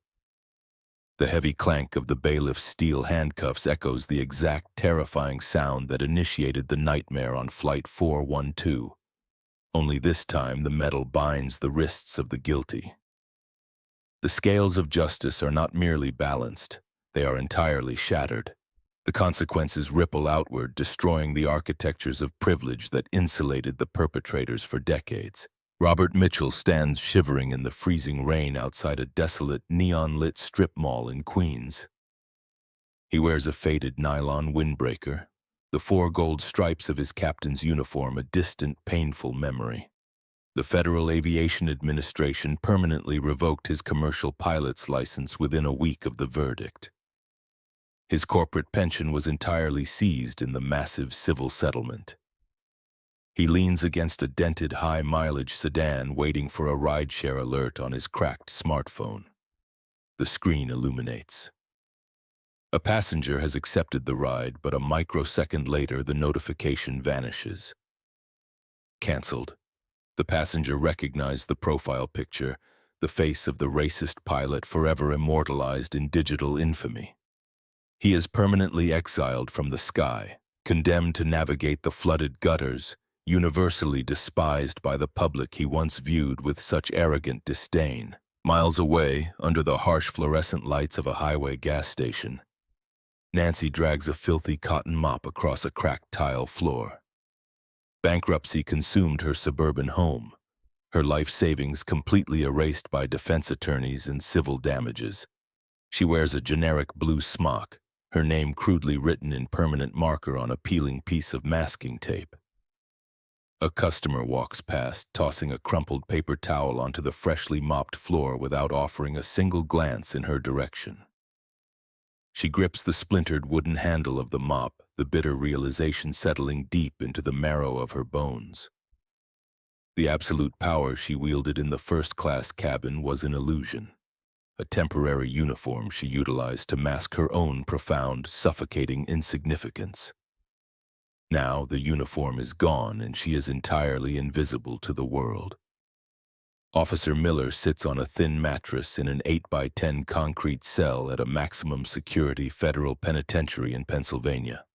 The heavy clank of the bailiff's steel handcuffs echoes the exact terrifying sound that initiated the nightmare on Flight 412. Only this time the metal binds the wrists of the guilty. The scales of justice are not merely balanced, they are entirely shattered. The consequences ripple outward, destroying the architectures of privilege that insulated the perpetrators for decades. Robert Mitchell stands shivering in the freezing rain outside a desolate, neon-lit strip mall in Queens. He wears a faded nylon windbreaker, the 4 gold stripes of his captain's uniform a distant, painful memory. The Federal Aviation Administration permanently revoked his commercial pilot's license within a week of the verdict. His corporate pension was entirely seized in the massive civil settlement. He leans against a dented high-mileage sedan waiting for a rideshare alert on his cracked smartphone. The screen illuminates. A passenger has accepted the ride, but a microsecond later the notification vanishes. Cancelled. The passenger recognized the profile picture, the face of the racist pilot forever immortalized in digital infamy. He is permanently exiled from the sky, condemned to navigate the flooded gutters, universally despised by the public he once viewed with such arrogant disdain. Miles away, under the harsh fluorescent lights of a highway gas station, Nancy drags a filthy cotton mop across a cracked tile floor. Bankruptcy consumed her suburban home, her life savings completely erased by defense attorneys and civil damages. She wears a generic blue smock, her name crudely written in permanent marker on a peeling piece of masking tape. A customer walks past, tossing a crumpled paper towel onto the freshly mopped floor without offering a single glance in her direction. She grips the splintered wooden handle of the mop, the bitter realization settling deep into the marrow of her bones. The absolute power she wielded in the first-class cabin was an illusion, a temporary uniform she utilized to mask her own profound, suffocating insignificance. Now the uniform is gone and she is entirely invisible to the world. Officer Miller sits on a thin mattress in an 8x10 concrete cell at a maximum security federal penitentiary in Pennsylvania.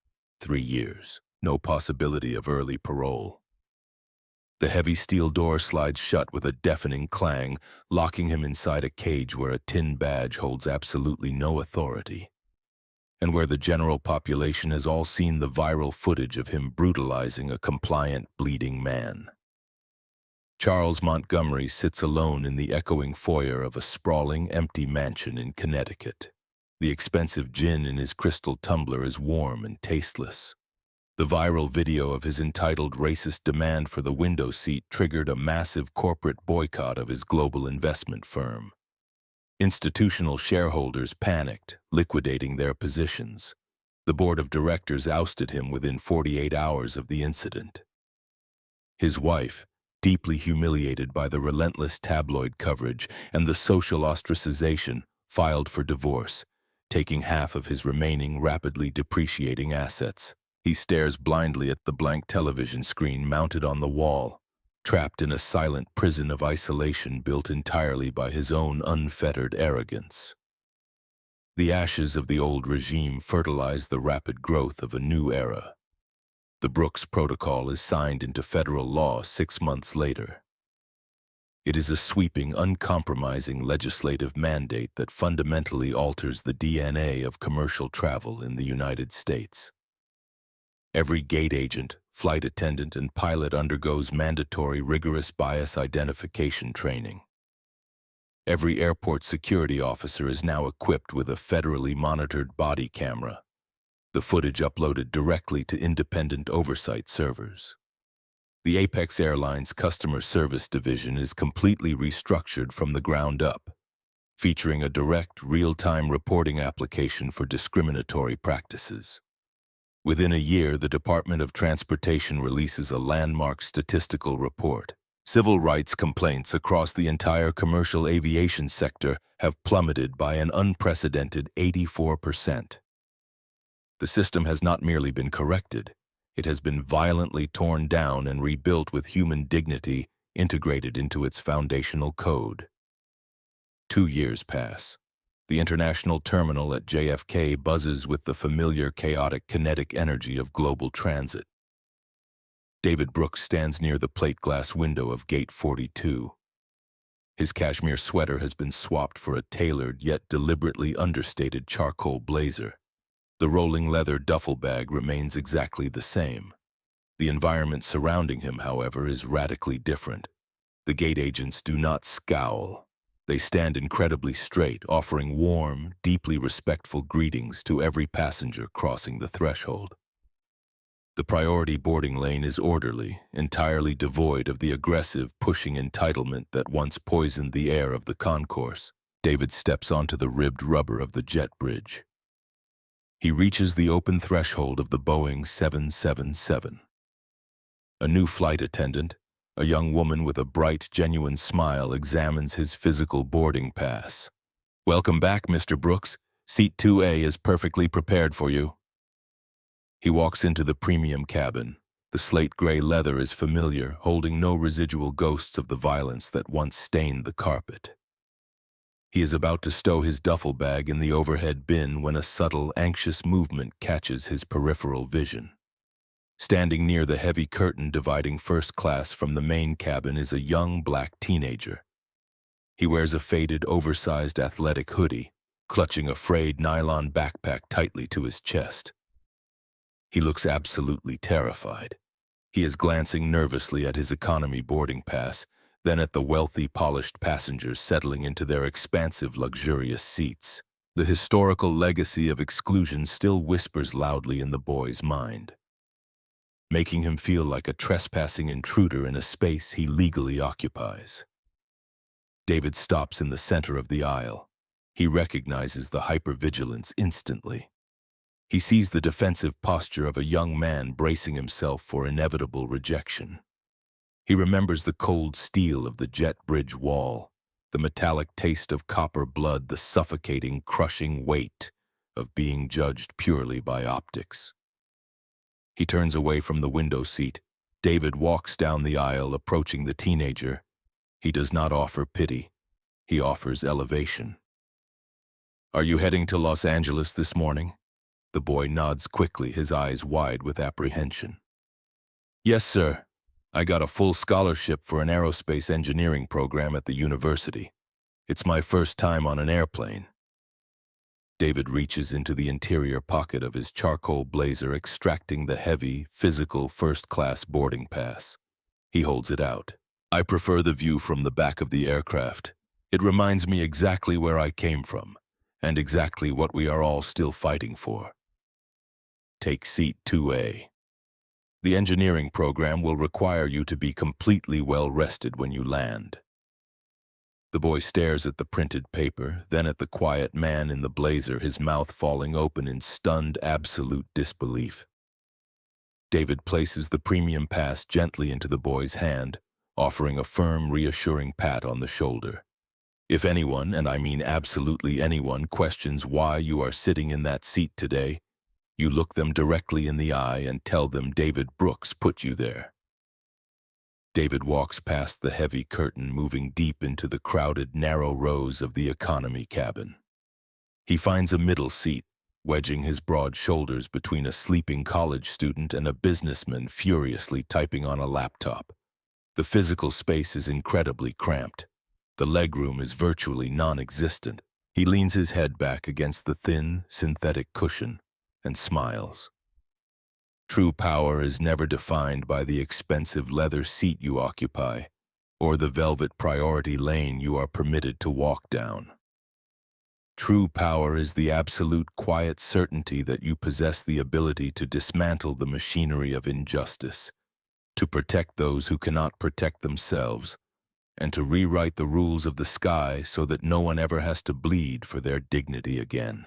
3 years. No possibility of early parole. The heavy steel door slides shut with a deafening clang, locking him inside a cage where a tin badge holds absolutely no authority, and where the general population has all seen the viral footage of him brutalizing a compliant, bleeding man. Charles Montgomery sits alone in the echoing foyer of a sprawling, empty mansion in Connecticut. The expensive gin in his crystal tumbler is warm and tasteless. The viral video of his entitled racist demand for the window seat triggered a massive corporate boycott of his global investment firm. Institutional shareholders panicked, liquidating their positions. The board of directors ousted him within 48 hours of the incident. His wife, deeply humiliated by the relentless tabloid coverage and the social ostracization, filed for divorce, taking half of his remaining rapidly depreciating assets. He stares blindly at the blank television screen mounted on the wall, trapped in a silent prison of isolation built entirely by his own unfettered arrogance. The ashes of the old regime fertilize the rapid growth of a new era. The Brooks Protocol is signed into federal law 6 months later. It is a sweeping, uncompromising legislative mandate that fundamentally alters the DNA of commercial travel in the United States. Every gate agent, flight attendant, and pilot undergoes mandatory rigorous bias identification training. Every airport security officer is now equipped with a federally monitored body camera, the footage uploaded directly to independent oversight servers. The Apex Airlines Customer Service Division is completely restructured from the ground up, featuring a direct, real-time reporting application for discriminatory practices. Within a year, the Department of Transportation releases a landmark statistical report. Civil rights complaints across the entire commercial aviation sector have plummeted by an unprecedented 84%. The system has not merely been corrected, it has been violently torn down and rebuilt with human dignity integrated into its foundational code. 2 years pass. The international terminal at JFK buzzes with the familiar chaotic kinetic energy of global transit. David Brooks stands near the plate glass window of Gate 42. His cashmere sweater has been swapped for a tailored yet deliberately understated charcoal blazer. The rolling leather duffel bag remains exactly the same. The environment surrounding him, however, is radically different. The gate agents do not scowl. They stand incredibly straight, offering warm, deeply respectful greetings to every passenger crossing the threshold. The priority boarding lane is orderly, entirely devoid of the aggressive, pushing entitlement that once poisoned the air of the concourse. David steps onto the ribbed rubber of the jet bridge. He reaches the open threshold of the Boeing 777. A new flight attendant, a young woman with a bright, genuine smile, examines his physical boarding pass. "Welcome back, Mr. Brooks. Seat 2A is perfectly prepared for you." He walks into the premium cabin. The slate gray leather is familiar, holding no residual ghosts of the violence that once stained the carpet. He is about to stow his duffel bag in the overhead bin when a subtle, anxious movement catches his peripheral vision. Standing near the heavy curtain dividing first class from the main cabin is a young black teenager. He wears a faded, oversized athletic hoodie, clutching a frayed nylon backpack tightly to his chest. He looks absolutely terrified. He is glancing nervously at his economy boarding pass, then at the wealthy, polished passengers settling into their expansive, luxurious seats. The historical legacy of exclusion still whispers loudly in the boy's mind, making him feel like a trespassing intruder in a space he legally occupies. David stops in the center of the aisle. He recognizes the hypervigilance instantly. He sees the defensive posture of a young man bracing himself for inevitable rejection. He remembers the cold steel of the jet bridge wall, the metallic taste of copper blood, the suffocating, crushing weight of being judged purely by optics. He turns away from the window seat. David walks down the aisle, approaching the teenager. He does not offer pity. He offers elevation. "Are you heading to Los Angeles this morning?" The boy nods quickly, his eyes wide with apprehension. "Yes, sir. I got a full scholarship for an aerospace engineering program at the university. It's my first time on an airplane." David reaches into the interior pocket of his charcoal blazer, extracting the heavy, physical first-class boarding pass. He holds it out. "I prefer the view from the back of the aircraft. It reminds me exactly where I came from, and exactly what we are all still fighting for." Take seat 2A. The engineering program will require you to be completely well-rested when you land. The boy stares at the printed paper, then at the quiet man in the blazer, his mouth falling open in stunned, absolute disbelief. David places the premium pass gently into the boy's hand, offering a firm, reassuring pat on the shoulder. If anyone, and I mean absolutely anyone, questions why you are sitting in that seat today, you look them directly in the eye and tell them David Brooks put you there. David walks past the heavy curtain, moving deep into the crowded, narrow rows of the economy cabin. He finds a middle seat, wedging his broad shoulders between a sleeping college student and a businessman furiously typing on a laptop. The physical space is incredibly cramped. The legroom is virtually non-existent. He leans his head back against the thin, synthetic cushion and smiles. True power is never defined by the expensive leather seat you occupy or the velvet priority lane you are permitted to walk down. True power is the absolute quiet certainty that you possess the ability to dismantle the machinery of injustice, to protect those who cannot protect themselves, and to rewrite the rules of the sky so that no one ever has to bleed for their dignity again.